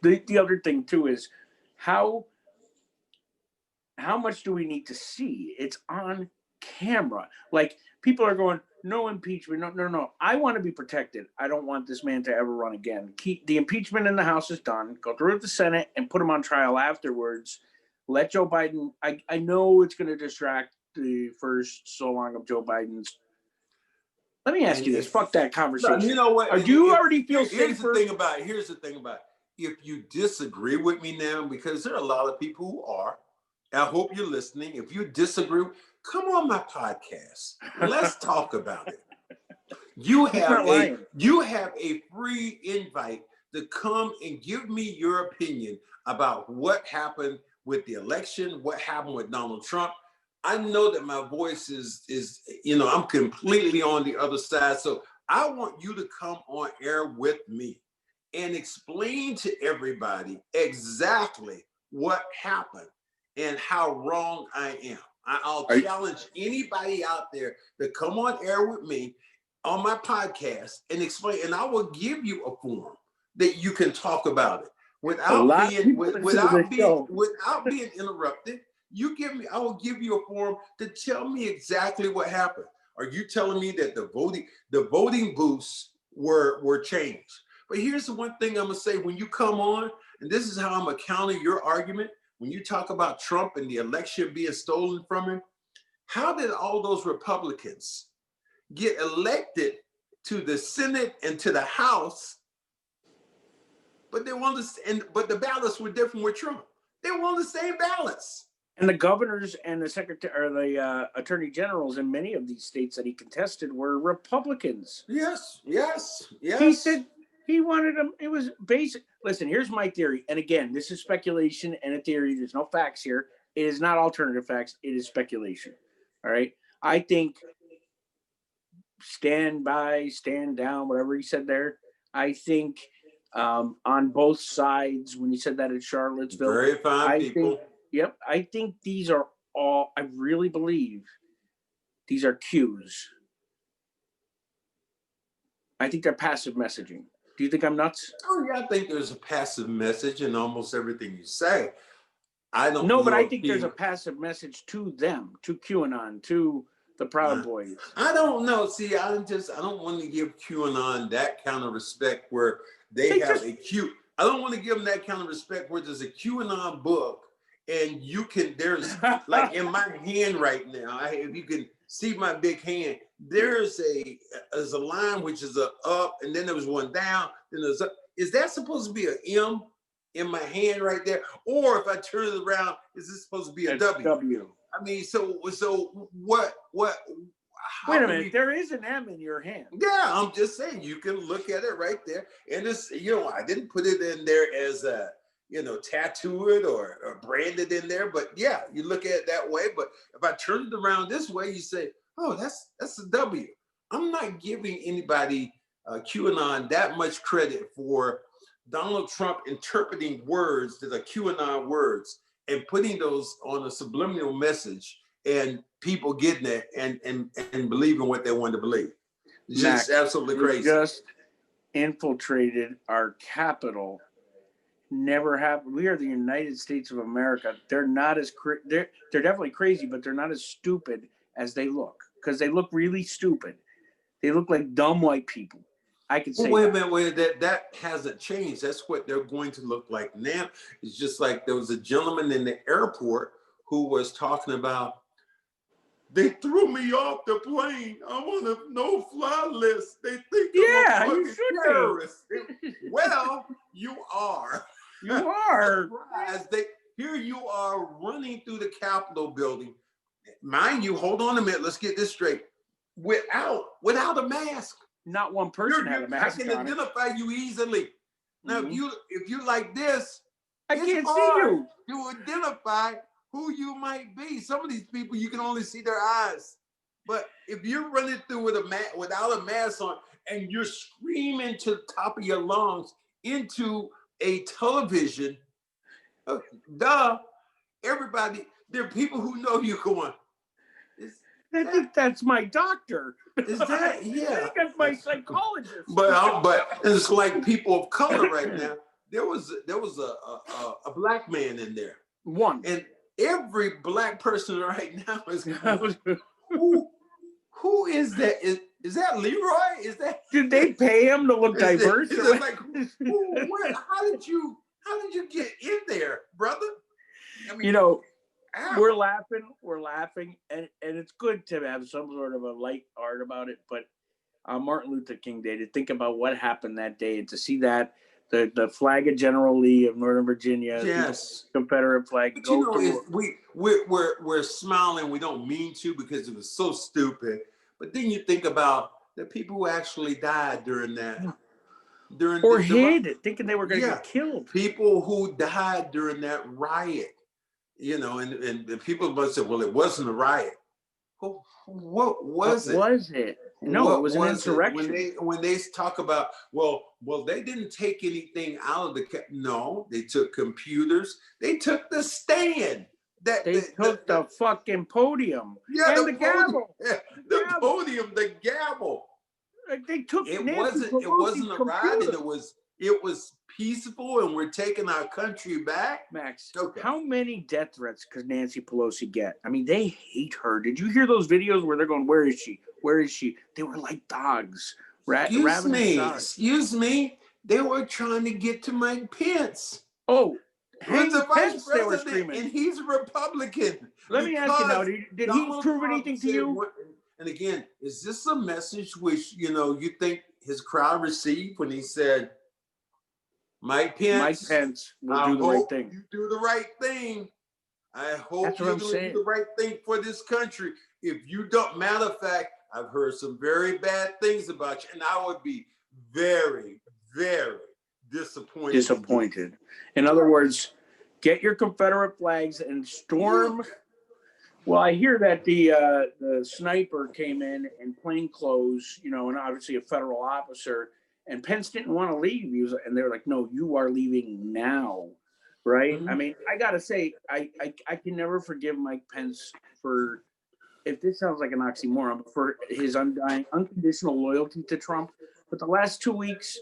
The other thing too is how much do we need to see? It's on camera. Like, people are going, no impeachment. No. I want to be protected. I don't want this man to ever run again. Keep the impeachment in the House is done. Go through with the Senate and put him on trial afterwards. Let Joe Biden. I know it's going to distract the first so long of Joe Biden's. Let me ask you this. Fuck that conversation. You know what? Do you already feel safer? Here's the thing about it. If you disagree with me now, because there are a lot of people who are, I hope you're listening. If you disagree, come on my podcast. Let's talk about it. You have a free invite to come and give me your opinion about what happened with the election, what happened with Donald Trump. I know that my voice is I'm completely on the other side. So I want you to come on air with me and explain to everybody exactly what happened and how wrong I am. I'll challenge anybody out there to come on air with me on my podcast and explain, and I will give you a forum that you can talk about it without being interrupted. I will give you a forum to tell me exactly what happened. Are you telling me that the voting booths were changed? But here's the one thing I'm gonna say: when you come on, and this is how I'm gonna counter your argument. When you talk about Trump and the election being stolen from him, how did all those Republicans get elected to the Senate and to the House but they want to, but the ballots were different with Trump. They want the same ballots. And the governors and the secretary or the attorney generals in many of these states that he contested were Republicans. Yes. He said he wanted them. It was basic. Listen, here's my theory. And again, this is speculation and a theory. There's no facts here. It is not alternative facts. It is speculation. All right. I think stand by, stand down, whatever he said there. I think on both sides, when he said that at Charlottesville, very fine people. I think these are all, I really believe these are cues. I think they're passive messaging. Do you think I'm nuts? Oh, yeah, I think there's a passive message in almost everything you say. I don't know. No, but I if think there's a passive message to them, to QAnon, to the Proud Boys. I don't know. See, I don't want to give QAnon that kind of respect where they have a Q. I don't want to give them that kind of respect where there's a QAnon book. And you can, there's like in my hand right now, if you can see my big hand, there's a line which is a up, and then there was one down, then there's up. Is that supposed to be an M in my hand right there? Or if I turn it around, is this supposed to be a W? I mean, so what? Wait a minute, there is an M in your hand. Yeah, I'm just saying, you can look at it right there. And it's, I didn't put it in there as a, tattoo it or brand it in there. But yeah, you look at it that way. But if I turn it around this way, you say, oh, that's a W. I'm not giving anybody QAnon that much credit for Donald Trump interpreting words that are QAnon words and putting those on a subliminal message and people getting it and believing what they want to believe. It's just absolutely crazy. Just infiltrated our capital. Never happened. We are the United States of America. They're not as they're definitely crazy, but they're not as stupid as they look, because they look really stupid. They look like dumb white people. I can say. Wait a minute. That hasn't changed. That's what they're going to look like now. It's just like there was a gentleman in the airport who was talking about, they threw me off the plane. I'm on a no-fly list. They think I'm a fucking terrorist. Well, you are. You are. Here you are running through the Capitol building. Mind you, hold on a minute. Let's get this straight. Without a mask. Not one person had a mask. I can identify you easily. Now, if you like this, I can't see you. To identify who you might be. Some of these people, you can only see their eyes. But if you're running through without a mask on and you're screaming to the top of your lungs into a television, everybody, there are people who know you going, I think that's my doctor. Is that? Yeah. I think that's my psychologist. But it's like people of color right now. There was a black man in there. One. And every black person right now is going, who is that? Is that Leroy? Is that? Did they pay him to look diverse? Is it like, how did you get in there, brother? I mean, we're laughing, and it's good to have some sort of a light art about it. But on Martin Luther King Day, to think about what happened that day and to see that the flag of General Lee of Northern Virginia, yes, Confederate flag. But we're smiling. We don't mean to because it was so stupid. But then you think about the people who actually died during that. Or hid, thinking they were going to get killed. People who died during that riot. And the people must say, well, it wasn't a riot. Well, what was it? Was it? No, it was an insurrection. When they talk about, well, they didn't take anything out of no, they took computers. They took the stand. They took the fucking podium. Yeah, and the gavel. Yeah, the podium, the gavel. They took it wasn't a riot, and it was peaceful, and we're taking our country back. Max, How many death threats could Nancy Pelosi get? I mean, they hate her. Did you hear those videos where they're going, where is she? Where is she? They were like dogs. Excuse me. They were trying to get to Mike Pence. Oh, who's the vice they were president, screaming. And he's a Republican. Let me ask you now, did he prove anything to you? And again, is this a message which, you think his crowd received when he said, Mike Pence will do the right thing. You do the right thing. I hope you're going to do the right thing for this country. If you don't, matter of fact, I've heard some very bad things about you, and I would be very, very disappointed. In other words, get your Confederate flags and storm. Well, I hear that the sniper came in plain clothes, and obviously a federal officer, and Pence didn't want to leave. And they're like, "No, you are leaving now." Right? I mean, I gotta say, I can never forgive Mike Pence for, if this sounds like an oxymoron, but for his undying, unconditional loyalty to Trump. But the last 2 weeks,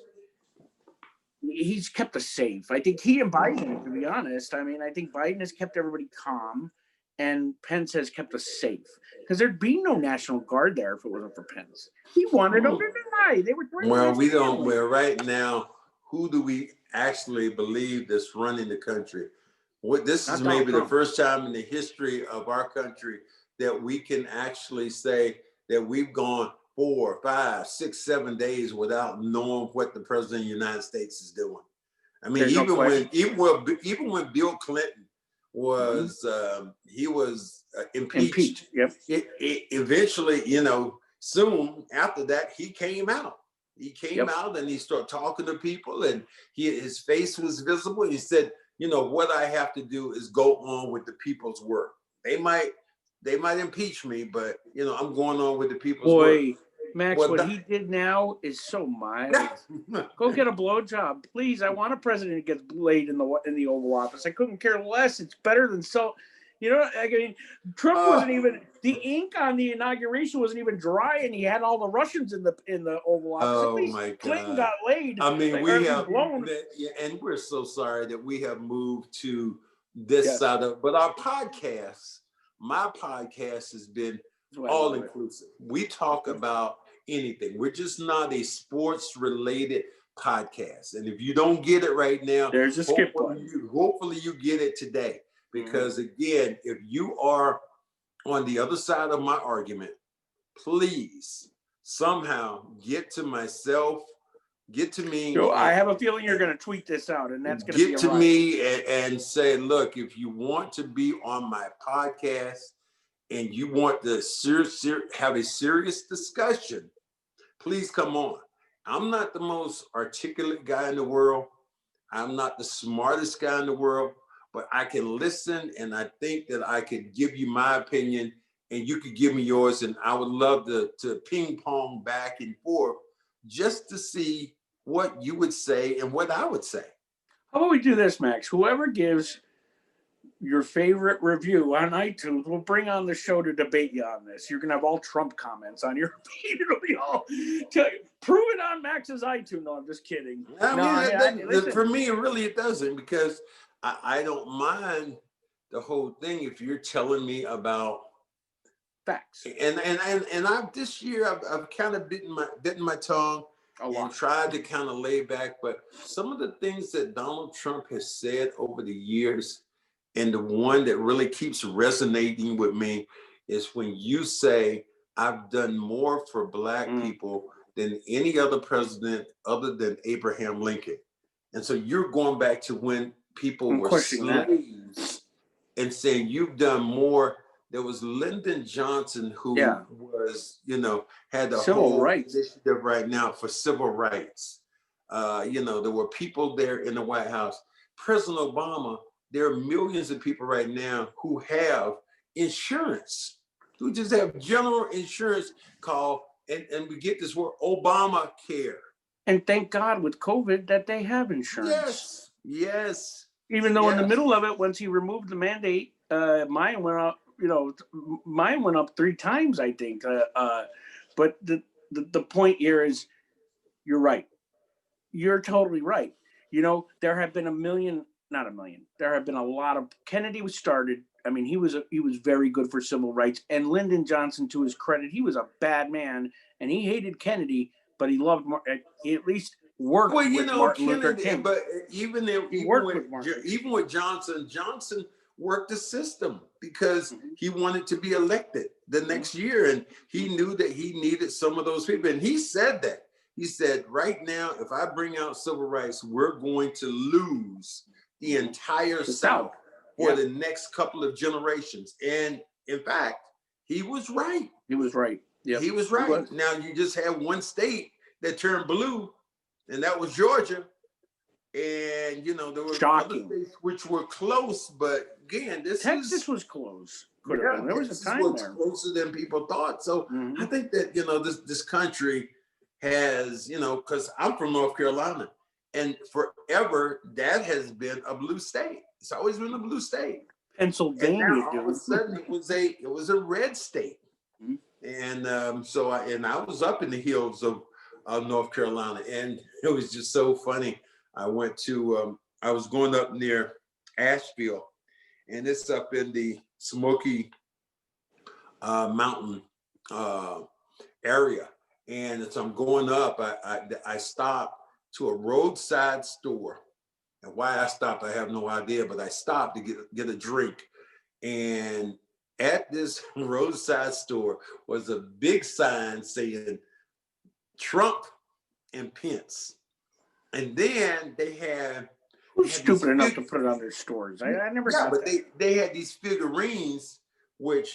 he's kept us safe. I think he and Biden, to be honest, I mean, I think Biden has kept everybody calm, and Pence has kept us safe. Because there'd be no National Guard there if it wasn't for Pence. He wanted them to deny. They were. Well, we don't. Well, right now, who do we actually believe that's running the country? This is maybe the first time in the history of our country that we can actually say that we've gone 4, 5, 6, 7 days without knowing what the president of the United States is doing. I mean, even when Bill Clinton was he was impeached. Yep. It eventually, soon after that, he came out. He came out and he started talking to people, and his face was visible. He said, what I have to do is go on with the people's work. They might impeach me, but I'm going on with the people's work. Max, what he did now is so mild. Go get a blowjob, please. I want a president who gets laid in the Oval Office. I couldn't care less. It's better than I mean, Trump wasn't even, the ink on the inauguration wasn't even dry, and he had all the Russians in the Oval Office. Oh, at least my God. Clinton got laid. I mean, we have, and we're so sorry that we have moved to this side of, but our podcast, my podcast has been all inclusive. We talk about anything. We're just not a sports related podcast. And if you don't get it right now, there's a skip button. Hopefully you get it today. Because again, if you are on the other side of my argument, please somehow get to myself, get to me. So I have a feeling you're going to tweet this out, and that's going to be get to me and say, look, if you want to be on my podcast and you want to have a serious discussion, please come on. I'm not the most articulate guy in the world. I'm not the smartest guy in the world. But I can listen, and I think that I could give you my opinion, and you could give me yours, and I would love to ping pong back and forth just to see what you would say and what I would say. How about we do this, Max? Whoever gives your favorite review on iTunes, we'll bring on the show to debate you on this. You're going to have all Trump comments on your feed. It'll be all prove it on Max's iTunes. No, I'm just kidding. For me, it doesn't, because I don't mind the whole thing if you're telling me about facts. And I've this year I've kind of bitten my tongue and tried to kind of lay back. But some of the things that Donald Trump has said over the years, and the one that really keeps resonating with me, is when you say, I've done more for Black people than any other president other than Abraham Lincoln. And so you're going back to when people were slaves and saying you've done more. There was Lyndon Johnson who was, had the civil whole rights initiative right now for civil rights. There were people there in the White House. President Obama, there are millions of people right now who have insurance, who just have general insurance called, and we get this word, Obamacare. And thank God with COVID that they have insurance. Yes. Even though in the middle of it, once he removed the mandate, mine went up. Mine went up 3 times, I think. But the point here is, you're right. You're totally right. There have been not a million. There have been a lot of. Kennedy was started. I mean, he was very good for civil rights. And Lyndon Johnson, to his credit, he was a bad man, and he hated Kennedy, but he loved. He at least worked with Martin Luther King. But even with Johnson worked the system because he wanted to be elected the next year, and he knew that he needed some of those people. And he said that. He said, right now, if I bring out civil rights, we're going to lose the entire South for the next couple of generations. And in fact, he was right. He was right. Yep. He was right. Now you just have one state that turned blue, and that was Georgia. And there were other states which were close, but again, Texas was close. There was a time there closer than people thought. So I think that this country has because I'm from North Carolina, and forever that has been a blue state. It's always been a blue state. Pennsylvania, and now, all of a sudden, it was a red state. And I was up in the hills of North Carolina, and it was just so funny. I went to I was going up near Asheville, and it's up in the Smoky Mountain area. And as I'm going up, I stopped to a roadside store. And why I stopped, I have no idea, but I stopped to get a drink. And at this roadside store was a big sign saying Trump and Pence. And then they had who's stupid enough to put it on their stores? I never got but that. they had these figurines where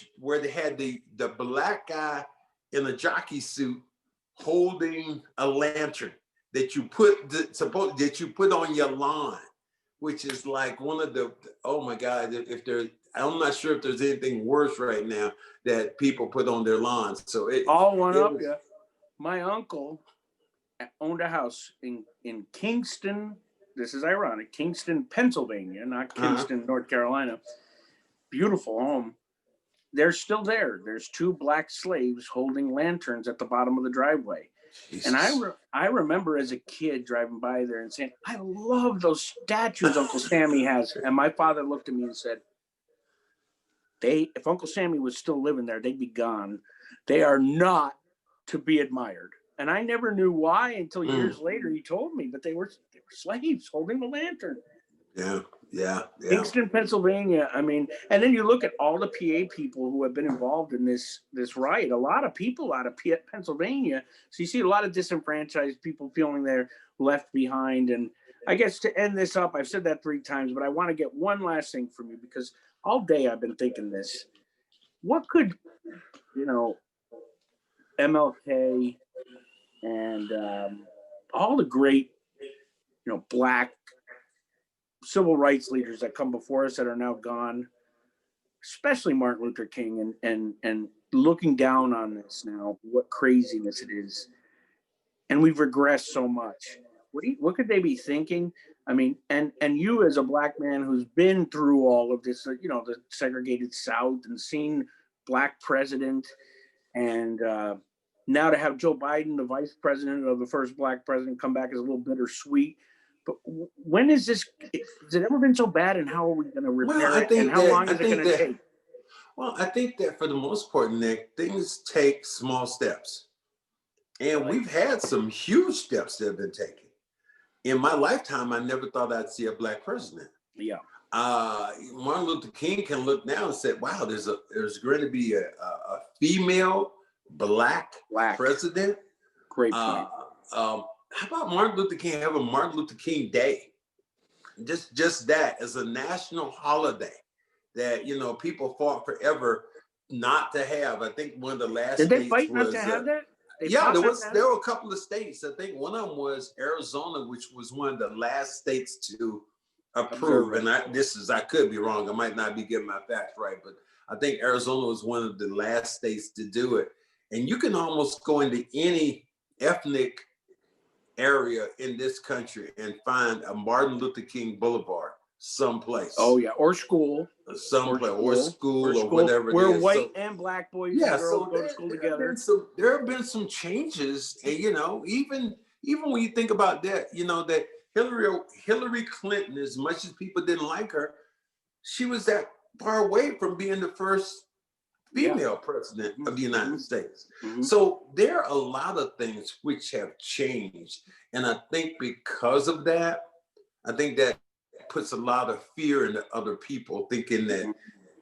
they had the black guy in a jockey suit holding a lantern that you put on your lawn, which is like one of the, oh my God, I'm not sure if there's anything worse right now that people put on their lawns. So my uncle owned a house in Kingston. This is ironic. Kingston, Pennsylvania, not Kingston, North Carolina. Beautiful home. They're still there. There's two black slaves holding lanterns at the bottom of the driveway. Jesus. And I remember as a kid driving by there and saying, I love those statues Uncle Sammy has. And my father looked at me and said, if Uncle Sammy was still living there, they'd be gone. They are not to be admired. And I never knew why until years later he told me, but they were slaves holding the lantern. Yeah. Kingston, Pennsylvania. I mean, and then you look at all the PA people who have been involved in this riot. A lot of people out of Pennsylvania. So you see a lot of disenfranchised people feeling they're left behind. And I guess to end this up, I've said that 3 times, but I want to get one last thing from you, because all day I've been thinking this. What could, MLK and all the great, black civil rights leaders that come before us that are now gone, especially Martin Luther King, and looking down on this now, what craziness it is. And we've regressed so much. What could they be thinking? I mean, and you as a black man who's been through all of this, the segregated South and seen black president, and now to have Joe Biden, the vice president of the first black president, come back is a little bittersweet. But when is this? Has it ever been so bad, and how are we going to repair it? And how long is it going to take? Well, I think that for the most part, Nick, things take small steps. And we've had some huge steps that have been taken. In my lifetime, I never thought I'd see a black president. Yeah. Martin Luther King can look now and say, wow, there's going to be a female black president. Great point. How about Martin Luther King have a Martin Luther King Day? Just that as a national holiday that, people fought forever not to have. I think one of the last Did they fight not to have that? There were a couple of states. I think one of them was Arizona, which was one of the last states to approve. And I could be wrong. I might not be getting my facts right, but I think Arizona was one of the last states to do it. And you can almost go into any ethnic area in this country and find a Martin Luther King Boulevard someplace. Oh yeah, or school. Someplace, or school, or whatever. Where white and black boys and girls go to school together. There have been some changes, and even when you think about that, that Hillary Clinton, as much as people didn't like her, she was that far away from being the first female president of the United States. So there are a lot of things which have changed. And I think because of that, that puts a lot of fear into other people, thinking that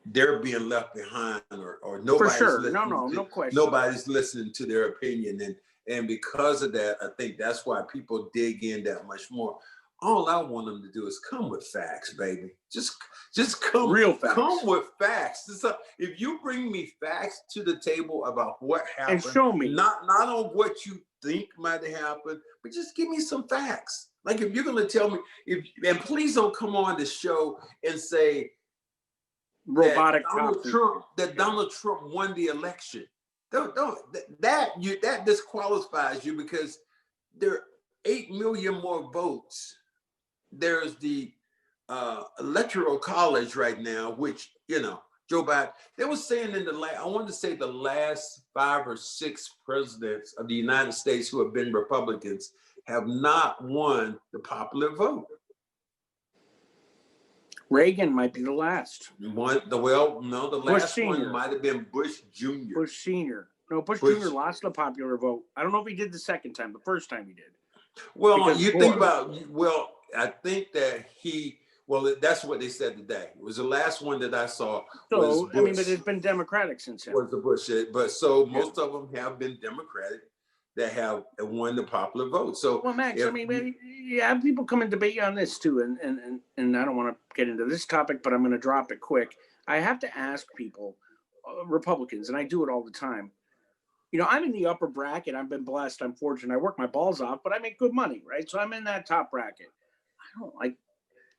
they're being left behind or nobody's listening. No question. Nobody's listening to their opinion. And because of that, I think that's why people dig in that much more. All I want them to do is come with facts, baby. Just come, real facts. Come with facts. If you bring me facts to the table about what happened, and show me, not on what you think might have happened, but just give me some facts. Like if you're going to tell me, and please don't come on the show and say robotic that Donald Trump won the election. That disqualifies you, because there are 8 million more votes. There's the electoral college right now, which, Joe Biden, they were saying I want to say the last 5 or 6 presidents of the United States who have been Republicans have not won the popular vote. Reagan might be the last. The last one might have been Bush Jr. Bush Sr. No, Bush Jr. lost the popular vote. I don't know if he did the second time. The first time he did. Well, I think that that's what they said today. It was the last one that I saw. So, but it's been Democratic since then. Was the Bush, but most of them have been Democratic that have won the popular vote. So, well, Max, people come and debate on this too, and I don't want to get into this topic, but I'm going to drop it quick. I have to ask people, Republicans, and I do it all the time. I'm in the upper bracket. I've been blessed. I'm fortunate. I work my balls off, but I make good money, right? So I'm in that top bracket. I don't like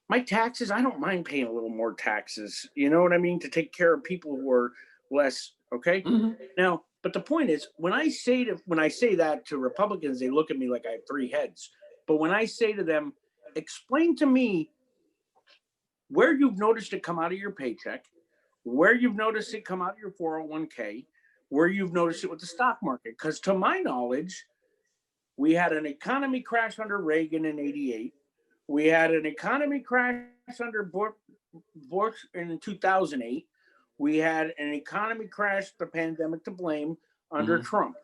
my taxes. I don't mind paying a little more taxes. You know what I mean? To take care of people who are less. Okay. Mm-hmm. Now, but the point is, when I say that to Republicans, they look at me like I have 3 heads. But when I say to them, explain to me where you've noticed it come out of your paycheck, where you've noticed it come out of your 401k, where you've noticed it with the stock market. Because to my knowledge, we had an economy crash under Reagan in '88. We had an economy crash under Bush in 2008. We had an economy crash, the pandemic to blame, under Trump.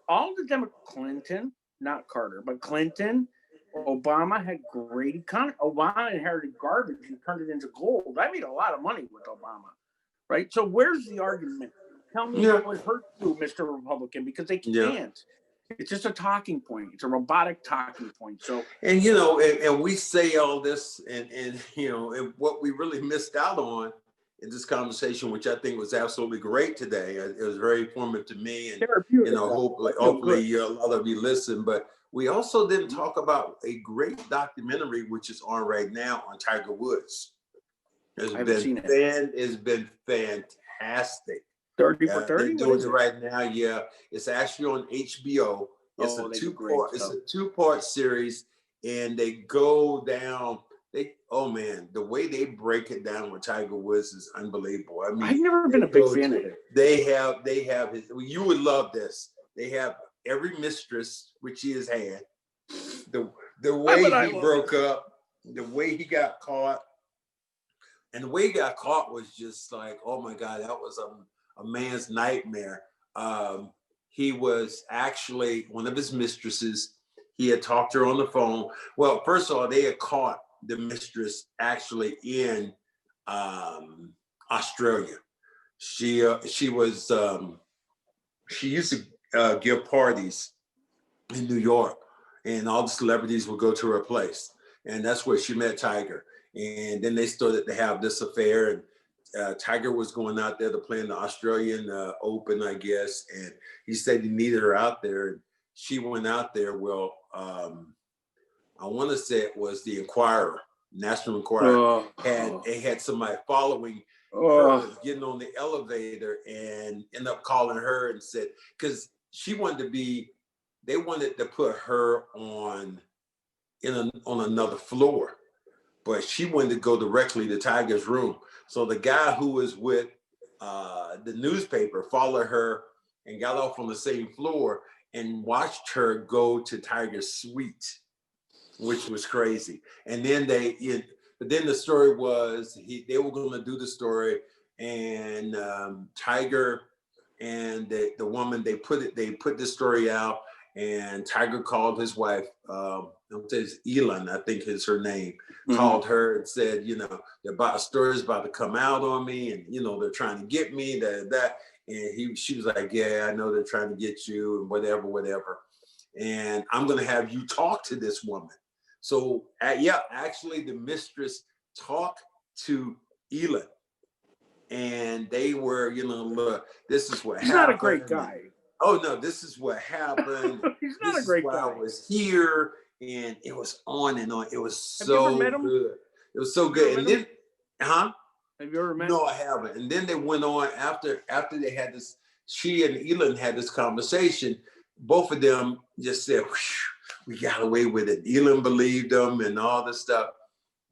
All the Clinton, not Carter, but Clinton, Obama had great economy. Obama inherited garbage and turned it into gold. I made a lot of money with Obama, right? So where's the argument? Tell me what would hurt you, Mr. Republican, because they can't. Yeah. It's just a talking point. It's a robotic talking point. So, and and we say all this, and what we really missed out on in this conversation, which I think was absolutely great today. It was very informative to me, and hopefully a lot of you listen. But we also didn't talk about a great documentary which is on right now on Tiger Woods. It's been fantastic. 30 for 30. They're doing it right now. Yeah, it's actually on HBO. It's a 2-part series, and they go down. The way they break it down with Tiger Woods is unbelievable. I mean, I've never been a big fan of it. They have you would love this. They have every mistress which he has had. The way he broke up, the way he got caught, and the way he got caught was just like, oh my God, that was a man's nightmare. He was actually one of his mistresses. He had talked to her on the phone. Well, first of all, they had caught the mistress actually in Australia. She used to give parties in New York, and all the celebrities would go to her place, and that's where she met Tiger. And then they started to have this affair, and Tiger was going out there to play in the Australian Open, I guess, and he said he needed her out there, and she went out there. Well, I want to say it was the Inquirer, National Enquirer, had somebody following her, getting on the elevator, and ended up calling her and said, because they wanted to put her on another floor, but she wanted to go directly to Tiger's room. So the guy who was with the newspaper followed her and got off on the same floor and watched her go to Tiger's suite, which was crazy. And then the story was they were going to do the story, and Tiger and the woman, they put the story out, and Tiger called his wife, it's Elon, I think is her name, called her and said, the story's about to come out on me, and they're trying to get me, that. And she was like, yeah, I know they're trying to get you, and whatever. and I'm going to have you talk to this woman. So actually the mistress talked to Elon, and they were, look, this is what happened. He's not a great guy. Oh no, this is what happened. He's not this a great is why guy. I was here, and it was on and on. It was Have you so ever met him? good. It was so good. And then, Have you ever met? No, I haven't. And then they went on after they had this. She and Elon had this conversation. Both of them just said, "We got away with it." Elon believed them and all this stuff.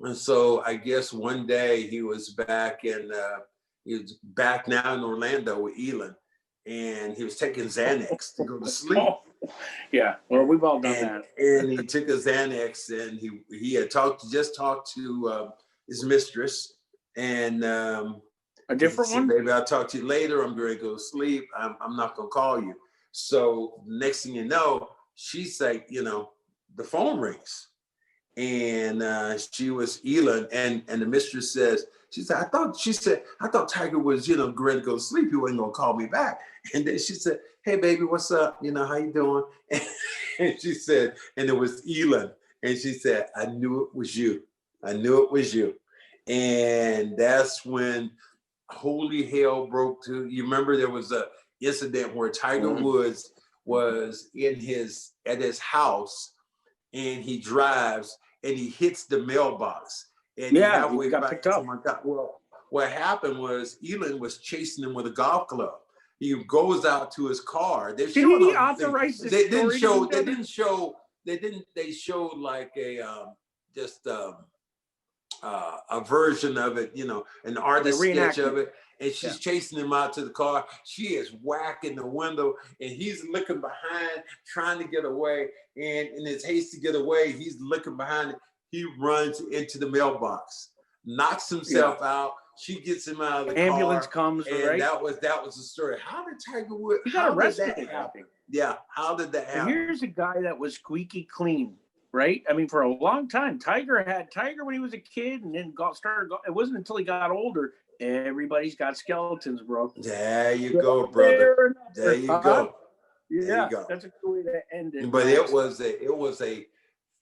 And so I guess one day he was back now in Orlando with Elon, and he was taking Xanax to go to sleep. Oh, yeah, well, we've all done that. And he took a Xanax, and he had talked to his mistress, and a different one. Baby, I'll talk to you later. I'm going to go to sleep. I'm not going to call you. So next thing you know, she's like, the phone rings, and she was Elon, and the mistress says, I thought Tiger was, going to go to sleep. He wasn't going to call me back. And then she said, "Hey baby, what's up? How you doing?" And she said, and it was Elon. And she said, "I knew it was you. I knew it was you." And that's when holy hell broke to. You remember there was a incident where Tiger Woods was at his house, and he drives and he hits the mailbox. And he got picked up. Well, what happened was Elon was chasing him with a golf club. He goes out to his car. Did he authorize this? They showed like a version of it, an artist sketch of it. And she's chasing him out to the car. She is whacking the window, and he's looking behind, trying to get away. And in his haste to get away, he's looking behind it. He runs into the mailbox, knocks himself out. She gets him out of the ambulance car. Comes, and right? That was the story. How did Tiger Woods? He got arrested. Yeah, how did that happen? Here's a guy that was squeaky clean, right? I mean, for a long time, Tiger when he was a kid, and then it wasn't until he got older. Everybody's got skeletons, bro. There you go, brother. There you go. Yeah, there you go. That's a good way to end it. But it was a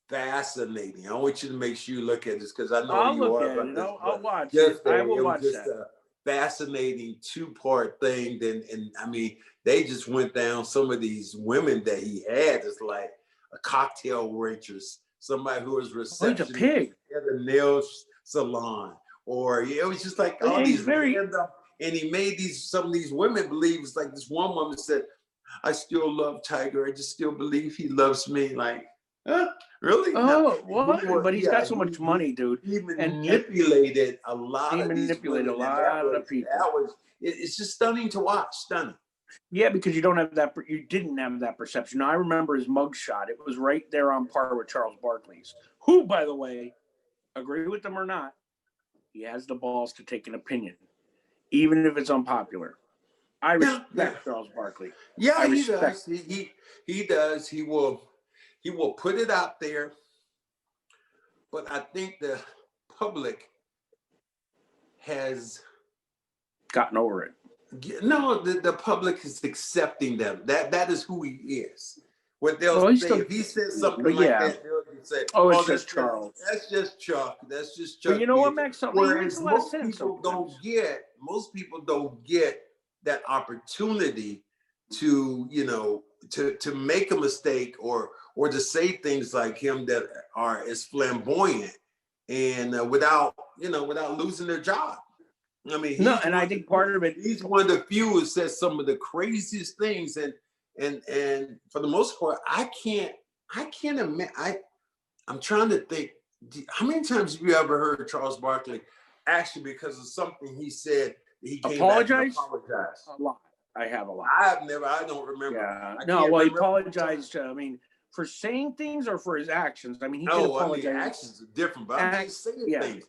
fascinating. I want you to make sure you look at this, because I know you are. I'll watch it. I will watch that. A fascinating 2-part thing. And I mean, they just went down some of these women that he had. It's like a cocktail waitress, somebody who was receptionist a pig at a nail salon, or it was just like all these random. And he made some of these women believe. It's like this one woman said, "I still love Tiger. I just still believe he loves me." Like, huh? Really? Oh, what? But he's got so much money, dude. He manipulated a lot of these women. Of people. It's just stunning to watch. Stunning. Yeah, because you didn't have that perception. Now, I remember his mugshot. It was right there on par with Charles Barkley's, who, by the way, agree with them or not, he has the balls to take an opinion, even if it's unpopular. I respect Charles Barkley. Yeah, he does. He does. He will put it out there, but I think the public has gotten over it. No, the public is accepting them. That is who he is. What they'll say, if he says something like that, they'll say, it's just Charles. That's just Chuck. That's just Chuck. But you know what, Max? Whereas most people don't get that opportunity to, to make a mistake or to say things like him that are as flamboyant and without losing their job. I mean, I think part of it, he's one of the few who says some of the craziest things, and for the most part, I can't imagine. I'm trying to think. How many times have you ever heard Charles Barkley actually, because of something he said, he came back and apologized? A lot. I have a lot. I don't remember. Yeah. He apologized. For saying things or for his actions. I mean, he did apologize. Actions are different, but I'm just saying things.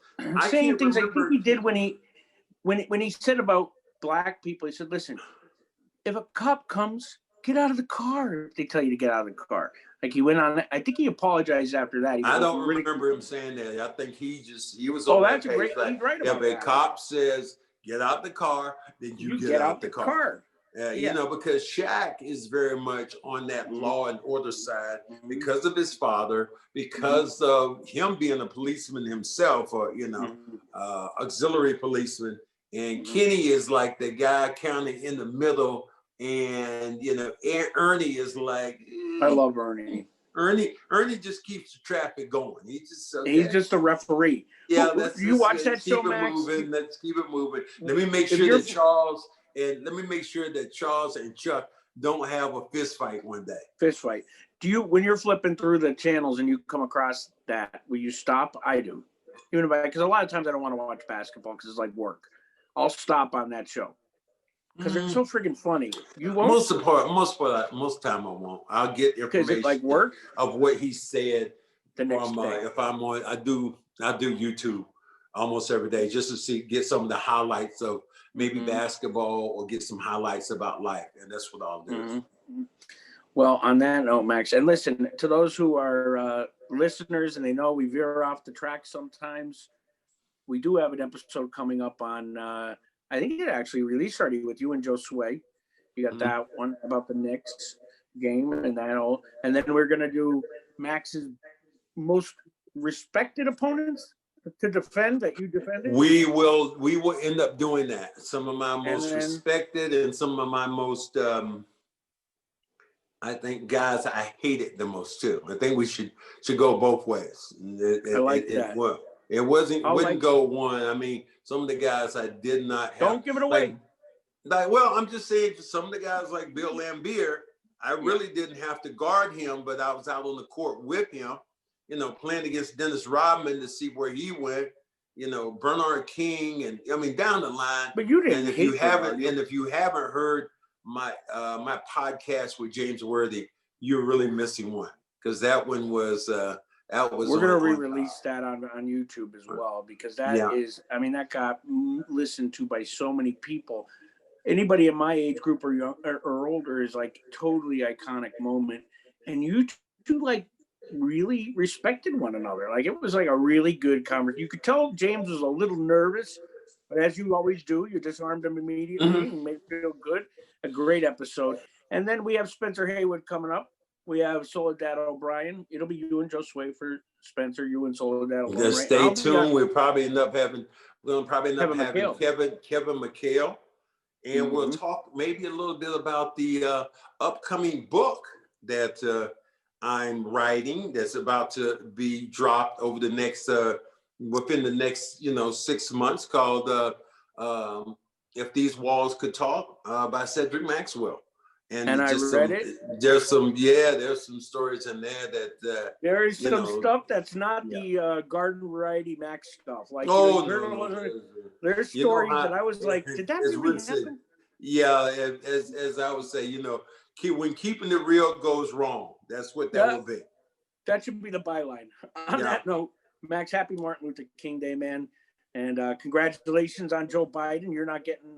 Saying things. I think he did when he said about black people. He said, "Listen, if a cop comes, get out of the car. If they tell you to get out of the car." Like he went on. I think he apologized after that. I don't remember him saying that. I think he was. Oh, that's great. He's right about that. If a cop says get out the car, then you get out the car. You know, because Shaq is very much on that law and order side because of his father, because of him being a policeman himself, or, you know, auxiliary policeman. And Kenny is like the guy kind of in the middle. And, you know, Ernie is like, I love Ernie. Ernie just keeps the traffic going. He's just a referee. Yeah, you watch that show, Max? Let's keep it moving. Let me make sure that Charles and Chuck don't have a fist fight one day. Fist fight. When you're flipping through the channels and you come across that, will you stop? I do. Even because a lot of times I don't want to watch basketball because it's like work. I'll stop on that show because they're so freaking funny. You won't. Most time I won't. I'll get information like work of what he said the next day. If I'm on, I do YouTube almost every day just to get some of the highlights of maybe basketball, or get some highlights about life, and that's what I'll do. Well, on that note, Max, and listen to those who are listeners, and they know we veer off the track sometimes. We do have an episode coming up on. I think it actually released already with you and Joe Sway. You got that one about the Knicks game and that all, and then we're gonna do Max's most respected opponents to defend that you defended. We will end up doing that. Some of my most respected and some of my most I think guys I hated the most too. I think we should go both ways. I like that. It wouldn't go one. I mean, some of the guys I did not have. Don't give it away. Well, I'm just saying, for some of the guys like Bill Laimbeer, I really didn't have to guard him, but I was out on the court with him, you know, playing against Dennis Rodman to see where he went, you know, Bernard King, and I mean down the line. But you didn't. And if you haven't heard my my podcast with James Worthy, you're really missing one, because that one was we're gonna re-release that on YouTube as well, because that is, I mean, that got listened to by so many people. Anybody in my age group or young or older is like totally iconic moment, and you two like really respected one another. Like it was like a really good conversation. You could tell James was a little nervous, but as you always do, you disarmed him immediately and made him feel good. A great episode. And then we have Spencer Haywood coming up. We have Soledad O'Brien. It'll be you and Joe Sway for Spencer, you and Soledad O'Brien. Just stay tuned. We'll probably end up having Kevin McHale. And we'll talk maybe a little bit about the upcoming book that I'm writing, that's about to be dropped over the next within the next 6 months, called If These Walls Could Talk, by Cedric Maxwell. And I read it. There's some stories in there that there is some stuff that's not the garden variety Max stuff. Like there's stories that I was like, did that really happen? Yeah, as I would say, when keeping it real goes wrong, that's what that will be. That should be the byline. On that note, Max, happy Martin Luther King Day, man. And congratulations on Joe Biden. You're not getting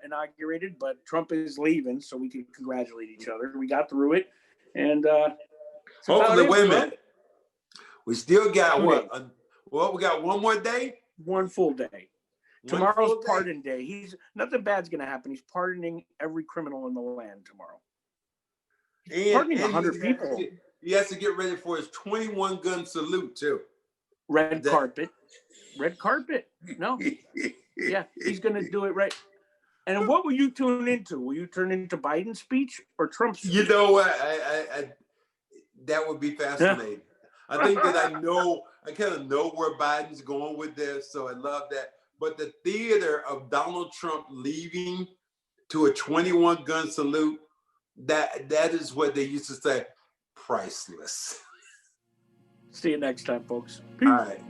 inaugurated, but Trump is leaving, so we can congratulate each other. We got through it. And hopefully, wait a minute. We still got we got one more day? One full day. Tomorrow's pardon day. Nothing bad's going to happen. He's pardoning every criminal in the land tomorrow. He's pardoning 100 people. He has to get ready for his 21-gun salute, too. Red carpet. No. Yeah, he's going to do it right. And what will you tune into? Will you turn into Biden's speech or Trump's speech? You know what? I that would be fascinating. I think that I kind of know where Biden's going with this, so I love that. But the theater of Donald Trump leaving to a 21-gun salute, that is what they used to say, priceless. See you next time, folks. Peace. All right.